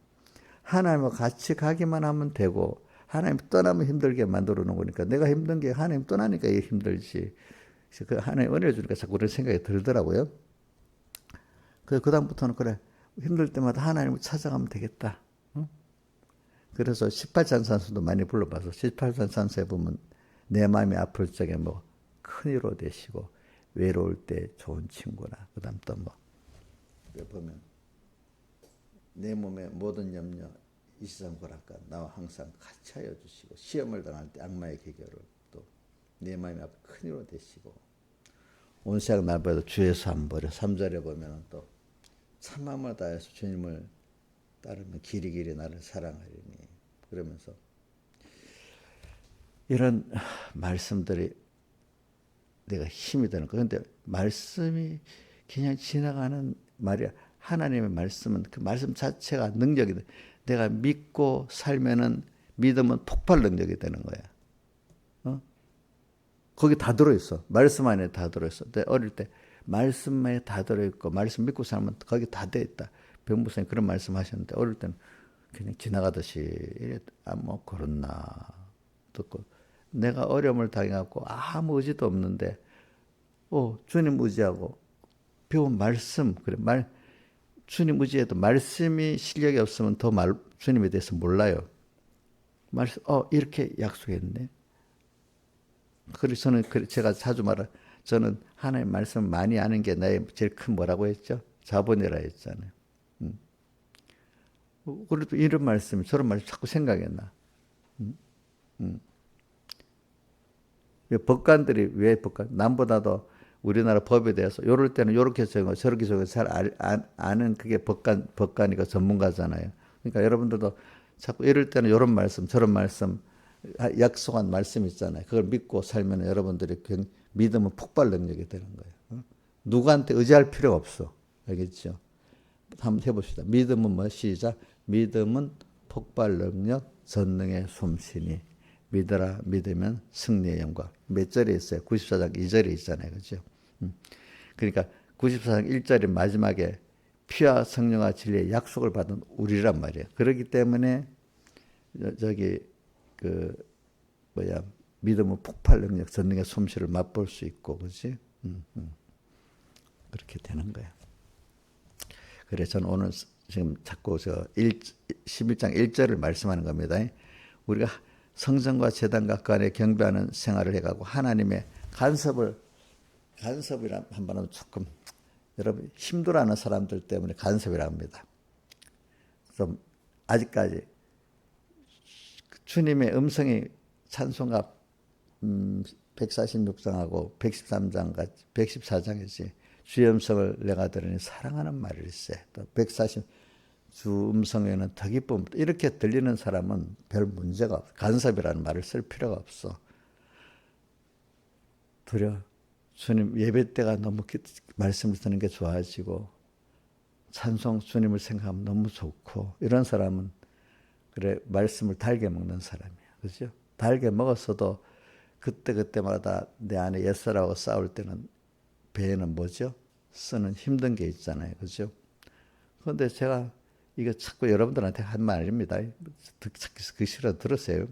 하나님과 같이 가기만 하면 되고 하나님 떠나면 힘들게 만들어 놓은 거니까 내가 힘든 게 하나님 떠나니까 이게 힘들지. 그래서 그 하나님 은혜 주니까 자꾸 그런 생각이 들더라고요. 그래서 그다음부터는 그래 힘들 때마다 하나님을 찾아가면 되겠다. 응? 그래서 18찬송도 많이 불러봐서 18찬송에 보면 내 마음이 아플 적에 뭐 큰 위로 되시고 외로울 때 좋은 친구나 그다음 또 뭐 보면 내 몸의 모든 염려 이 세상 고락과 나와 항상 같이 하여 주시고 시험을 당할 때 악마의 계결을 또 내 마음이 아플 큰 위로 되시고 온 세상 날보다 주에서 안 버려 3절에 보면 또 참마음을 다해서 주님을 따르면 길이 나를 사랑하리니 그러면서 이런 말씀들이 내가 힘이 되는 거. 그런데 말씀이 그냥 지나가는 말이야. 하나님의 말씀은 그 말씀 자체가 능력이 돼. 내가 믿고 살면은 믿음은 폭발 능력이 되는 거야. 거기 다 들어있어. 말씀 안에 다 들어있어. 내가 어릴 때 말씀에 다 들어있고 말씀 믿고 살면 거기 다 돼 있다. 병부사님 그런 말씀 하셨는데 어릴 때는 그냥 지나가듯이 뭐 그렇나 듣고 내가 어려움을 당해갖고 아무 의지도 없는데 주님 의지하고 배운 말씀 그래 주님 의지해도 말씀이 실력이 없으면 더 주님에 대해서 몰라요. 말씀 이렇게 약속했네. 그래서 저는 제가 자주 저는 하나님 말씀 많이 아는 게 나의 제일 큰 뭐라고 했죠? 자본이라 했잖아요. 그래도 이런 말씀, 저런 말씀 자꾸 생각이 나. 법관들이 왜 남보다도 우리나라 법에 대해서 요럴 때는 요렇게 적용하고 저렇게 적용하고 잘 아는 그게 법관이고 전문가잖아요. 그러니까 여러분들도 자꾸 이럴 때는 요런 말씀, 저런 말씀, 약속한 말씀 있잖아요. 그걸 믿고 살면 여러분들이 믿음은 폭발 능력이 되는 거예요. 누구한테 의지할 필요가 없어. 알겠죠? 한번 해봅시다. 믿음은 뭐 시작. 믿음은 폭발 능력, 전능의 솜씨니. 믿어라 믿으면 승리의 영광. 몇 절에 있어요? 94장 2절에 있잖아요. 그렇죠? 그러니까 94장 1절의 마지막에 피와 성령과 진리의 약속을 받은 우리란 말이에요. 그렇기 때문에 저기 그 뭐야 믿음의 폭발 능력, 전능의 솜씨를 맛볼 수 있고, 그렇지? 그렇게 되는 거야. 그래 저는 오늘 지금 자꾸 11장 1절을 말씀하는 겁니다. 우리가 성전과 제단과 그 안에 경배하는 생활을 해가고 하나님의 간섭이라 한 번은 조금 여러분 힘들어하는 사람들 때문에 간섭이라고 합니다. 좀 아직까지 주님의 음성이 찬송가 146장하고 113장 같이 114장이지 주의 음성을 내가 들으니 사랑하는 말을 있어요. 또 140 주 음성에는 더 기쁨 이렇게 들리는 사람은 별 문제가 없어. 간섭이라는 말을 쓸 필요가 없어. 주님 예배 때가 너무 말씀을 듣는 게 좋아지고 찬송 주님을 생각하면 너무 좋고 이런 사람은 그래 말씀을 달게 먹는 사람이야. 그렇죠? 달게 먹었어도 그때마다 내 안에 옛사람하고 싸울 때는 배에는 뭐죠? 쓰는 힘든 게 있잖아요. 그렇죠? 그런데 제가 이거 자꾸 여러분들한테 한 말입니다. 듣기 싫어 들으세요.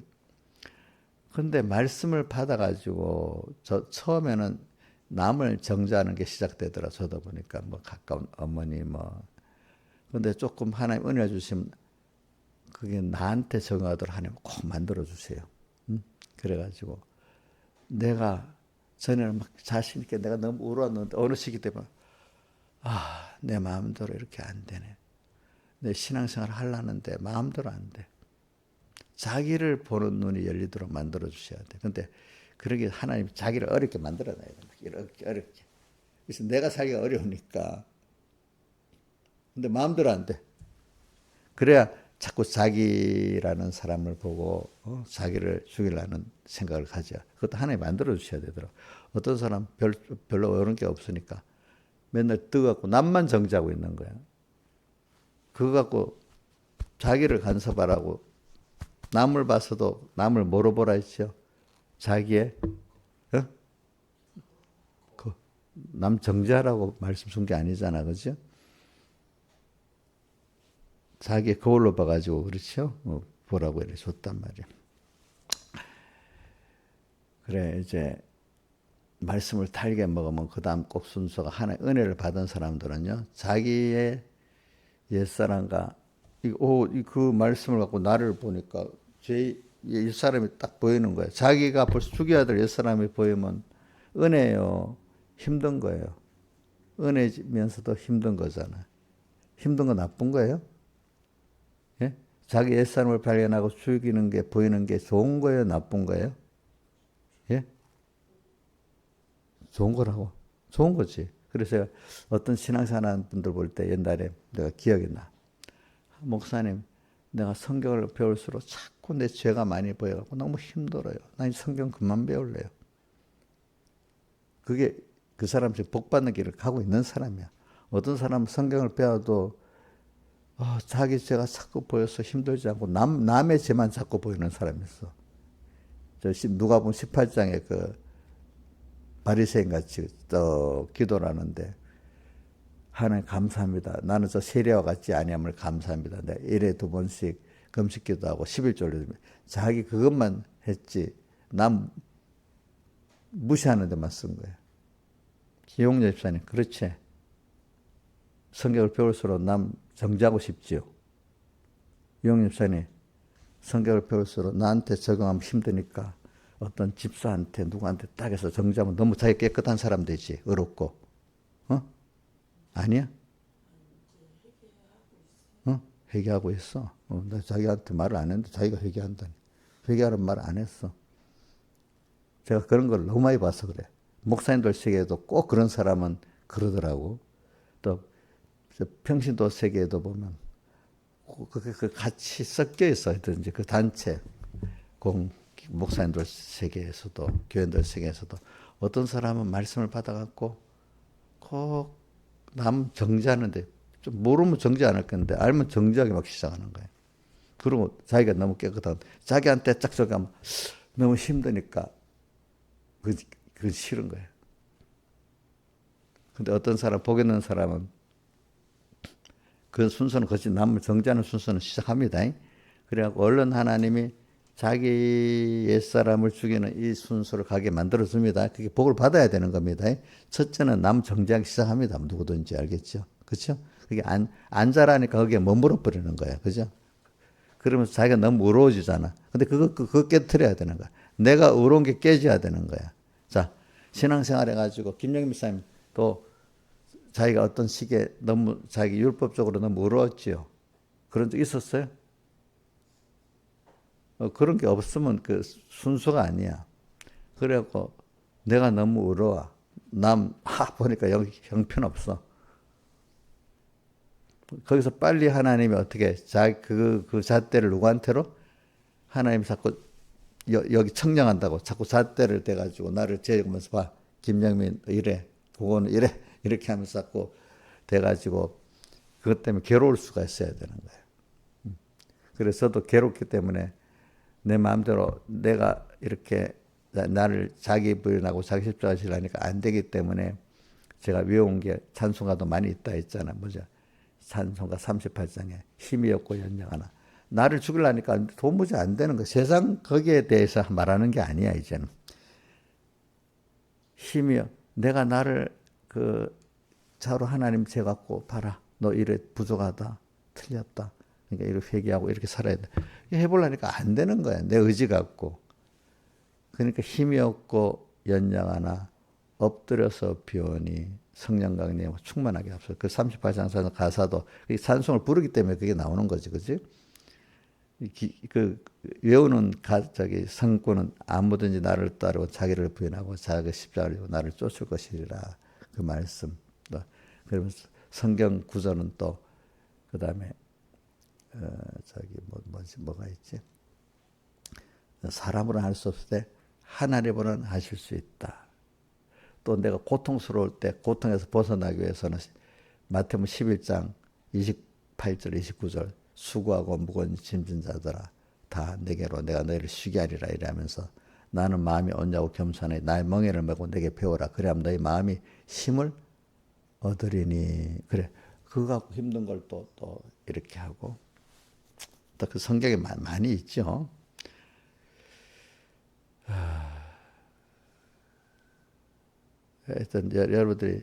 그런데 말씀을 받아가지고 처음에는 남을 정죄하는 게 시작되더라. 저도 보니까 뭐 가까운 어머니 뭐. 그런데 조금 하나님 은혜 주시면 그게 나한테 적용하도록 하나님 꼭 만들어 주세요. 그래가지고 내가 전에는 막 자신 있게 내가 너무 울었는데 어느 시기 때문에 내 마음대로 이렇게 안 되네. 내 신앙생활 하려는데 마음대로 안 돼. 자기를 보는 눈이 열리도록 만들어 주셔야 돼. 근데 그러게 하나님 자기를 어렵게 만들어놔야 돼. 이렇게 어렵게. 그래서 내가 살기가 어려우니까. 근데 마음대로 안 돼. 그래야 자꾸 자기라는 사람을 보고 자기를 죽이려는 생각을 가져. 그것도 하나님 만들어 주셔야 되더라고. 어떤 사람 별로 어려운 게 없으니까 맨날 뜨갖고 남만 정죄하고 있는 거야. 그거 갖고 자기를 간섭하라고 남을 봐서도 남을 뭐로 보라 했죠? 자기의 남 정죄하라고 말씀 준 게 아니잖아, 그죠? 자기의 거울로 봐가지고 그렇죠? 보라고 이렇게 줬단 말이야. 그래 이제 말씀을 달게 먹으면 그 다음 꼭 순서가 하나의 은혜를 받은 사람들은요, 자기의 옛사람과 그 말씀을 갖고 나를 보니까 옛사람이 딱 보이는 거예요. 자기가 벌써 죽여야 될 옛사람이 보이면 은혜예요. 힘든 거예요. 은혜면서도 힘든 거잖아. 힘든 거 나쁜 거예요? 예? 자기 옛사람을 발견하고 죽이는 게 보이는 게 좋은 거예요? 나쁜 거예요? 예? 좋은 거라고. 좋은 거지. 그래서 어떤 신앙생활 하는 분들 볼 때 옛날에 내가 기억이 나. 목사님, 내가 성경을 배울수록 자꾸 내 죄가 많이 보여갖고 너무 힘들어요. 난 성경 그만 배울래요. 그게 그 사람 지금 복 받는 길을 가고 있는 사람이야. 어떤 사람은 성경을 배워도 자기 죄가 자꾸 보여서 힘들지 않고 남의 죄만 자꾸 보이는 사람이 있어. 누가복음 18장에 그 바리새인 같이 기도를 하는데 하나님 감사합니다. 나는 저 세리와 같지 아니함을 감사합니다. 내가 일에 2번씩 금식 기도하고 11조를 자기 그것만 했지 남 무시하는 데만 쓴 거예요. 기용재 집사님 그렇지. 성경을 배울수록 남 정죄하고 싶지요. 이용재 집사님 성경을 배울수록 나한테 적응하면 힘드니까 어떤 집사한테 누구한테 딱 해서 정죄하면 너무 자기 깨끗한 사람 되지. 어렵고. 아니야? 회개하고 있어. 나 자기한테 말을 안 했는데 자기가 회개한다니. 회개하는 말 안 했어. 제가 그런 걸 너무 많이 봐서 그래. 목사님들 세계에도 꼭 그런 사람은 그러더라고. 또 평신도 세계에도 보면 그 같이 섞여 있어. 이제 그 단체 목사님들 세계에서도 교인들 세계에서도 어떤 사람은 말씀을 받아갖고 꼭 남 정죄하는데 좀 모르면 정죄 안 할 건데 알면 정죄하기 막 시작하는 거예요. 그리고 자기가 너무 깨끗한 자기한테 짝 적하면 너무 힘드니까 그게 싫은 거예요. 근데 어떤 사람 복 있는 사람은 그 순서는 거치 남을 정죄하는 순서는 시작합니다. 그래갖고 얼른 하나님이 자기 옛사람을 죽이는 이 순서를 가게 만들어줍니다. 그게 복을 받아야 되는 겁니다. 첫째는 남 정죄하기 시작합니다. 누구든지 알겠죠? 그렇죠? 그게 안 자라니까 거기에 머물러 버리는 거야. 그죠? 그러면서 자기가 너무 의로워지잖아. 근데 그거 깨트려야 되는 거야. 내가 의로운 게 깨져야 되는 거야. 자, 신앙생활 해가지고 김영민 목사님 또 자기가 어떤 시기에 너무 자기 율법적으로 너무 의로웠지요. 그런 적 있었어요? 그런 게 없으면 그 순서가 아니야. 그래갖고 내가 너무 의로워. 보니까 여기 형편없어. 거기서 빨리 하나님이 어떻게 그 잣대를 누구한테로? 하나님 자꾸 여기 청량한다고 자꾸 잣대를 대가지고 나를 재면서 봐. 김영민 이래. 그거는 이래. 이렇게 하면서 자꾸 대가지고 그것 때문에 괴로울 수가 있어야 되는 거예요. 그래서 저도 괴롭기 때문에 내 마음대로 내가 이렇게 나를 자기 부인하고 자기 십자가 지려니까 안 되기 때문에 제가 외운 게 찬송가도 많이 있다 했잖아. 뭐죠? 찬송가 38장에 힘이 없고 연약하나. 나를 죽이려니까 도무지 안 되는 거. 세상 거기에 대해서 말하는 게 아니야, 이제는. 힘이요. 내가 나를 자로 하나님 재갖고 봐라. 너 이래 부족하다. 틀렸다. 그러니까 이렇게 회개하고 이렇게 살아야 돼. 해보려니까 안 되는 거야. 내 의지 갖고. 그러니까 힘이 없고 연약하나 엎드려서 비오니 성령 강림으로 충만하게 앞서. 그 38장 가사도 찬송을 부르기 때문에 그게 나오는 거지, 그지? 외우는 성구는 아무든지 나를 따르고 자기를 부인하고 자기 십자가를 지고 나를 쫓을 것이라. 그 말씀. 그러면서 성경 구절은 또 그다음에 뭐가 있지? 사람으로는 할 수 없을 때 하나님으로는 하실 수 있다. 또 내가 고통스러울 때 고통에서 벗어나기 위해서는 마태복음 11장 28절 29절 수고하고 무거운 짐진 자들아 다 내게로 내가 너희를 쉬게 하리라 이러면서 나는 마음이 온유하고 겸손하니 나의 멍에를 메고 내게 배우라. 그래야면 너희 마음이 힘을 얻으리니. 그래. 그거 갖고 힘든 걸 또 이렇게 하고 또 그 성경에 많이 있죠. 하여튼 여러분들이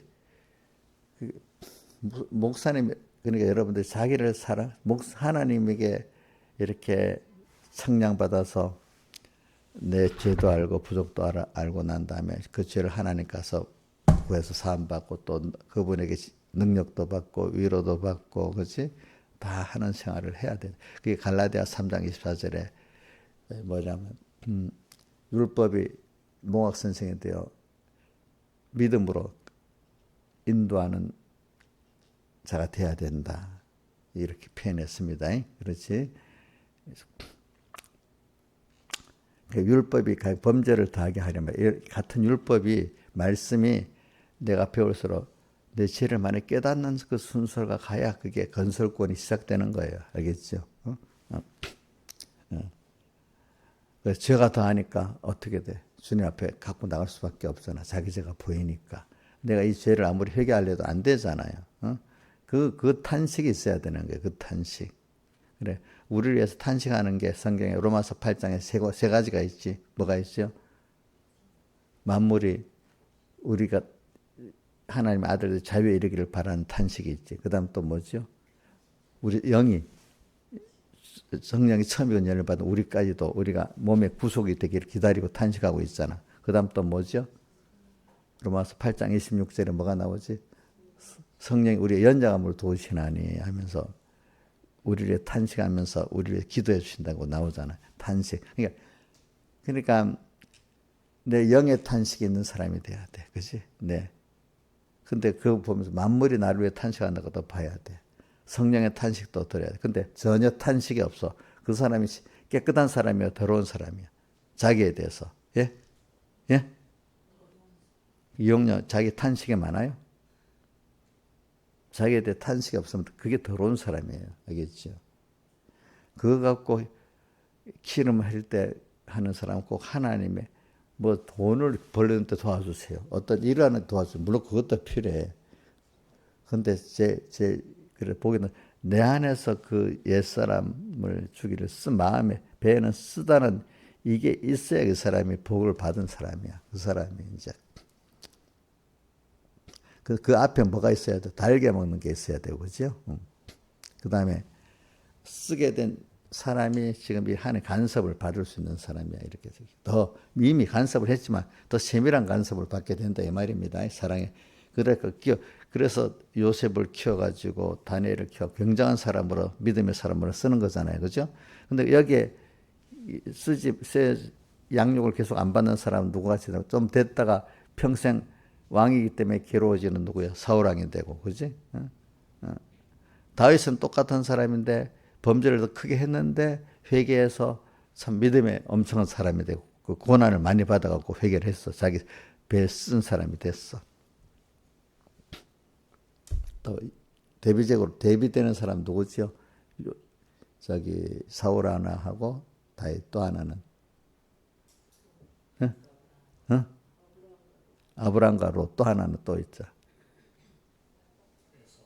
목사님 그러니까 여러분들이 자기를 하나님에게 이렇게 청량받아서 내 죄도 알고 부족도 알고 난 다음에 그 죄를 하나님 가서 구해서 사함받고 또 그분에게 능력도 받고 위로도 받고 그렇지? 다 하는 생활을 해야 돼. 그게 갈라디아 3장 24절에 뭐냐면 율법이 몽학 선생이 되어 믿음으로 인도하는 자가 돼야 된다. 이렇게 표현했습니다. 그렇지? 율법이 범죄를 더하게 하려면 같은 율법이 말씀이 내가 배울수록 내 죄를 많이 깨닫는 그 순서가 가야 그게 건설권이 시작되는 거예요. 알겠죠? 그래서 죄가 더하니까 어떻게 돼? 주님 앞에 갖고 나갈 수밖에 없잖아. 자기 죄가 보이니까. 내가 이 죄를 아무리 회개하려도 안 되잖아요. 그 탄식이 있어야 되는 거예요. 그 탄식. 그래. 우리를 위해서 탄식하는 게 성경에 로마서 8장에 세 가지가 있지. 뭐가 있어요? 만물이 우리가 하나님의 아들들 자유에 이르기를 바라는 탄식이 있지. 그 다음 또 뭐죠? 우리 영이 성령이 처음 연을 받은 우리까지도 우리가 몸의 구속이 되기를 기다리고 탄식하고 있잖아. 그 다음 또 뭐죠? 로마서 8장 26절에 뭐가 나오지? 성령이 우리의 연장함을 도우시나니 하면서 우리를 탄식하면서 우리를 기도해 주신다고 나오잖아. 탄식. 그러니까 내 영의 탄식이 있는 사람이 돼야 돼. 그지? 네. 근데 그거 보면서 만물이 나를 위해 탄식한다고 또 봐야 돼. 성령의 탄식도 들어야 돼. 근데 전혀 탄식이 없어. 그 사람이 깨끗한 사람이야, 더러운 사람이야. 자기에 대해서. 예? 예? 이용녀 자기 탄식이 많아요? 자기에 대해 탄식이 없으면 그게 더러운 사람이에요. 알겠죠? 그거 갖고 기름 할 때 하는 사람은 꼭 하나님의 뭐 돈을 벌리는데 도와주세요. 어떤 일을 하는 데 도와주세요. 물론 그것도 필요해. 근데 그래 보기는 내 안에서 그 옛사람을 주기를 쓴 마음에 배에는 쓰다는 이게 있어야 그 사람이 복을 받은 사람이야. 그 사람이 이제 그 앞에 뭐가 있어야 돼? 달게 먹는 게 있어야 되고, 그죠? 그 다음에 쓰게 된 사람이 지금 이 한해 간섭을 받을 수 있는 사람이야. 이렇게 더 이미 간섭을 했지만 더 세밀한 간섭을 받게 된다 이 말입니다. 사랑에. 그래서 요셉을 키워가지고 다니엘을 키워 굉장한 사람으로 믿음의 사람으로 쓰는 거잖아요, 그죠? 근데 여기에 양육을 계속 안 받는 사람은 누구같이 되고 좀 됐다가 평생 왕이기 때문에 괴로워지는 누구야? 사울왕이 되고, 그지? 다윗은 똑같은 사람인데 범죄를 더 크게 했는데 회개해서 참 믿음에 엄청난 사람이 되고 그 고난을 많이 받아갖고 회개를 했어. 자기 배에 쓴 사람이 됐어. 또 대비적으로 대비되는 사람 누구지요? 저기 사울 하나 하고 다윗 또 하나는 아브람과 롯 또 하나는 또 있죠.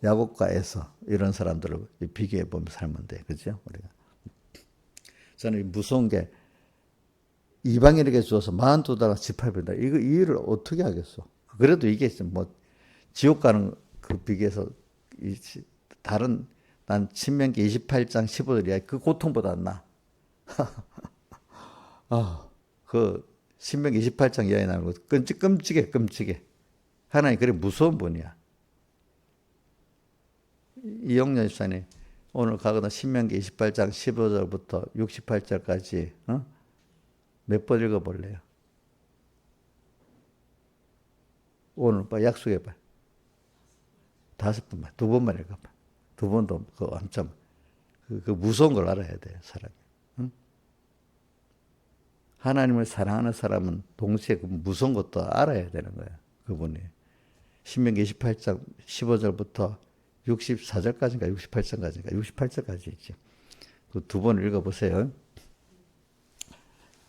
야곱과 에서 이런 사람들을 비교해 보면 살면 돼, 그죠? 우리가 저는 무서운 게 이방인에게 주어서 42달러 지팔병이다. 이거 이 일을 어떻게 하겠어? 그래도 이게 뭐 지옥 가는 그 비교해서 다른 난 신명기 28장 15절이야. 그 고통보다 나. 그 신명기 28장 이하에 나오는 거 끔찍해. 하나님 그래 무서운 분이야. 이용렬 집사님 오늘 가거나 신명기 28장 15절부터 68절까지 몇 번 읽어볼래요? 오늘 약속해봐. 5번만, 2번만 읽어봐. 2번도 그 엄청 그 무서운 걸 알아야 돼 사람이. 하나님을 사랑하는 사람은 동시에 그 무서운 것도 알아야 되는 거야. 그분이. 신명기 28장 15절부터 64절까지인가 68절까지 있지. 그 2번 읽어보세요.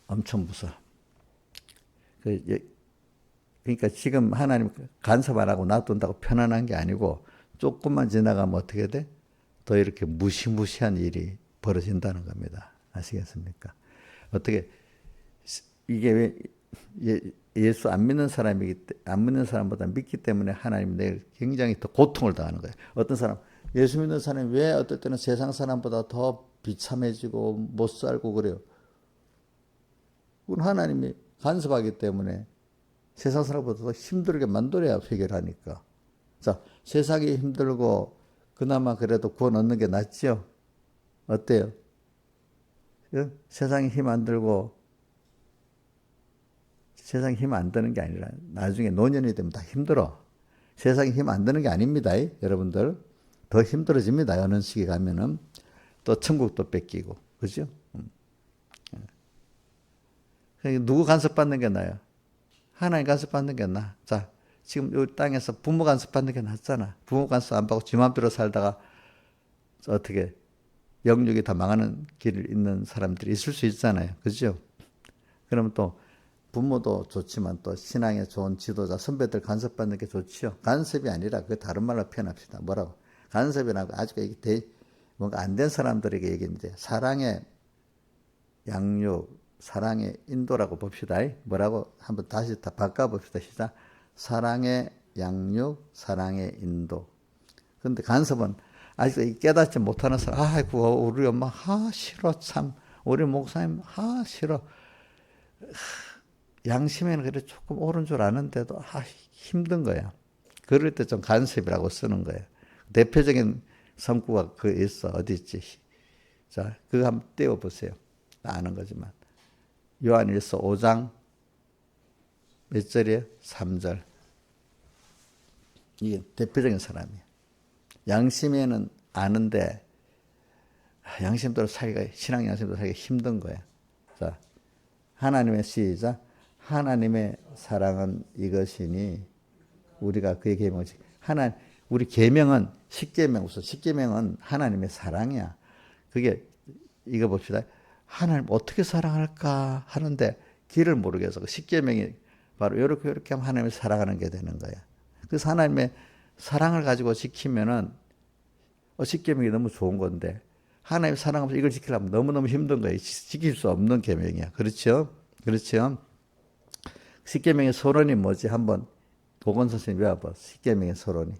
엄청 무서워. 그러니까 지금 하나님 간섭 안 하고 놔둔다고 편안한 게 아니고 조금만 지나가면 어떻게 돼? 더 이렇게 무시무시한 일이 벌어진다는 겁니다. 아시겠습니까? 어떻게 이게 왜 예수 안 믿는 안 믿는 사람보다 믿기 때문에 하나님이 내일 굉장히 더 고통을 당하는 거예요. 어떤 사람 예수 믿는 사람이 왜 어떨 때는 세상 사람보다 더 비참해지고 못 살고 그래요. 그건 하나님이 간섭하기 때문에 세상 사람보다 더 힘들게 만들어야 해결하니까. 자, 세상이 힘들고 그나마 그래도 구원 얻는 게 낫지요? 어때요? 세상에 힘 안 들고 세상에 힘 안 드는 게 아니라 나중에 노년이 되면 다 힘들어. 세상에 힘 안 드는 게 아닙니다. 여러분들. 더 힘들어집니다. 어느 시기 가면은. 또 천국도 뺏기고. 그죠? 누구 간섭받는 게 나아요? 하나님 간섭받는 게 나아. 자, 지금 이 땅에서 부모 간섭받는 게 낫잖아. 부모 간섭 안 받고 지 맘대로 살다가 어떻게 영육이 다 망하는 길을 있는 사람들이 있을 수 있잖아요. 그죠? 그러면 또 부모도 좋지만 또 신앙에 좋은 지도자, 선배들 간섭받는 게 좋지요. 간섭이 아니라 그 다른 말로 표현합시다. 뭐라고? 간섭이라고 아직 뭔가 안 된 사람들에게 얘기했는데 사랑의 양육, 사랑의 인도라고 봅시다. 뭐라고? 한번 다시 다 바꿔봅시다. 시작. 사랑의 양육, 사랑의 인도. 근데 간섭은 아직 깨닫지 못하는 사람, 아이고, 우리 엄마, 싫어, 참. 우리 목사님, 싫어. 양심에는 그래 조금 옳은 줄 아는데도, 힘든 거야. 그럴 때 좀 간섭이라고 쓰는 거예요. 대표적인 성구가 그 있어. 어디 있지? 자, 그거 한번 떼어보세요. 아는 거지만. 요한일서 5장 몇 절이에요? 3절. 이게 대표적인 사람이에요. 양심에는 아는데 양심대로 살기가 신앙 양심대로 살기가 힘든 거예요. 자, 하나님의 시작. 하나님의 사랑은 이것이니 우리가 그의 계명을 우리 계명은 십계명은 하나님의 사랑이야. 그게 이거 봅시다. 하나님 어떻게 사랑할까 하는데 길을 모르겠어. 십계명이 바로 이렇게 하면 하나님을 사랑하는 게 되는 거야. 그래서 하나님의 사랑을 가지고 지키면은 십계명이 너무 좋은 건데 하나님 사랑하면서 이걸 지키려면 너무너무 힘든 거예요. 지킬 수 없는 계명이야. 그렇죠? 그렇죠? 십계명의 서론이 뭐지? 한번 보건 선생님 외워봐. 십계명의 서론이.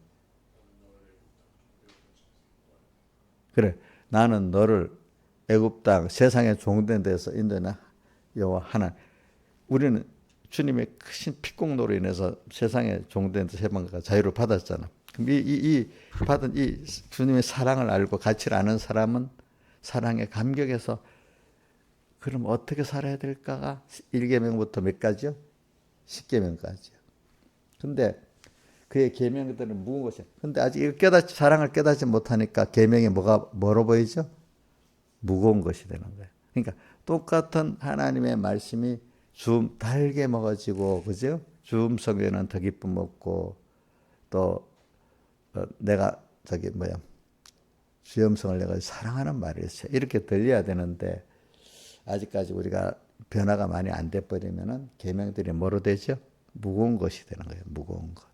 그래. 나는 너를 애굽 땅 세상에 종된 데서 인도나 여호와 하나. 우리는 주님의 크신 피공로로 인해서 세상에 종된 데 세방과 자유를 받았잖아. 그럼 이 받은 이 주님의 사랑을 알고 가치를 아는 사람은 사랑에 감격해서 그럼 어떻게 살아야 될까가 1계명부터 몇 가지요? 10계명까지요. 근데 그의 계명들은 무거운 것이야. 근데 아직 이거 사랑을 깨닫지 못하니까 계명이 뭐로 보이죠? 무거운 것이 되는 거예요. 그러니까 똑같은 하나님의 말씀이 달게 먹어지고, 그죠? 주음 속에는 더 기쁨 없고, 또 내가 주의 음성을 내가 사랑하는 말이 있어요. 이렇게 들려야 되는데 아직까지 우리가 변화가 많이 안 돼 버리면은 계명들이 뭐로 되죠? 무거운 것이 되는 거예요. 무거운 것.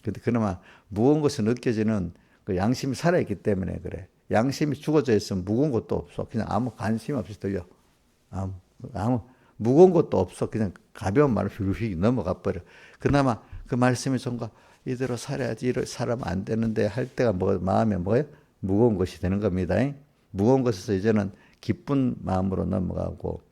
근데 그나마 무거운 것이 느껴지는 그 양심이 살아있기 때문에 그래. 양심이 죽어져 있으면 무거운 것도 없어. 그냥 아무 관심 없이 들려. 아무 무거운 것도 없어. 그냥 가벼운 말로 휙휙 넘어가 버려. 그나마 그 말씀이 좀가 이대로 살아야지, 이대로 살아면 안 되는데 할 때가 마음에 뭐예요? 무거운 것이 되는 겁니다. 무거운 것에서 이제는 기쁜 마음으로 넘어가고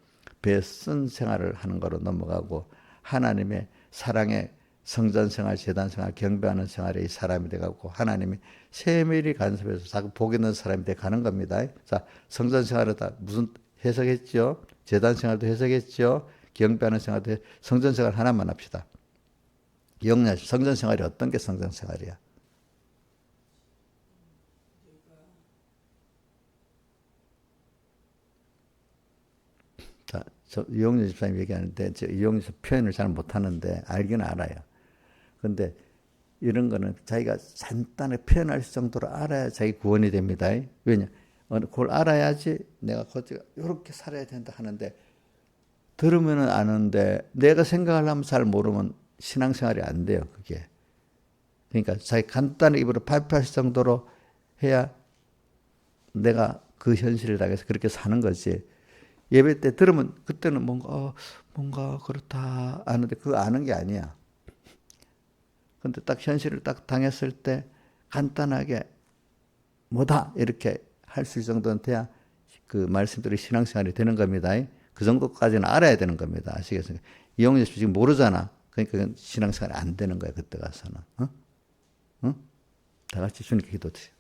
배 쓴 생활을 하는 거로 넘어가고 하나님의 사랑의 성전 생활, 제단 생활, 경배하는 생활의 이 사람이 돼가고 하나님이 세밀히 간섭해서 자꾸 복 있는 사람이 돼 가는 겁니다. 자, 성전 생활을 다 무슨 해석했죠? 제단 생활도 해석했죠? 경배하는 생활도 성전 생활 하나만 합시다. 영냐 성전 생활이 어떤 게 성전 생활이야? 자, 이용렬 집사님 얘기하는데 이용렬 집사 표현을 잘 못하는데 알기는 알아요. 근데 이런 거는 자기가 간단하게 표현할 정도로 알아야 자기 구원이 됩니다. 왜냐? 그걸 알아야지 내가 이렇게 살아야 된다 하는데 들으면은 아는데 내가 생각하려면 잘 모르면 신앙생활이 안 돼요. 그게. 그러니까 자기 간단하게 입으로 발표할 정도로 해야 내가 그 현실을 당해서 그렇게 사는 거지. 예배 때 들으면 그때는 뭔가 그렇다 아는데 그거 아는 게 아니야. 근데 딱 현실을 딱 당했을 때 간단하게 뭐다 이렇게 할 수 있을 정도는 돼야 그 말씀들이 신앙생활이 되는 겁니다. 그 정도까지는 알아야 되는 겁니다. 아시겠습니까? 이용재 씨 지금 모르잖아. 그러니까 신앙생활이 안 되는 거야 그때 가서는. 응? 다 같이 주님께 기도드려.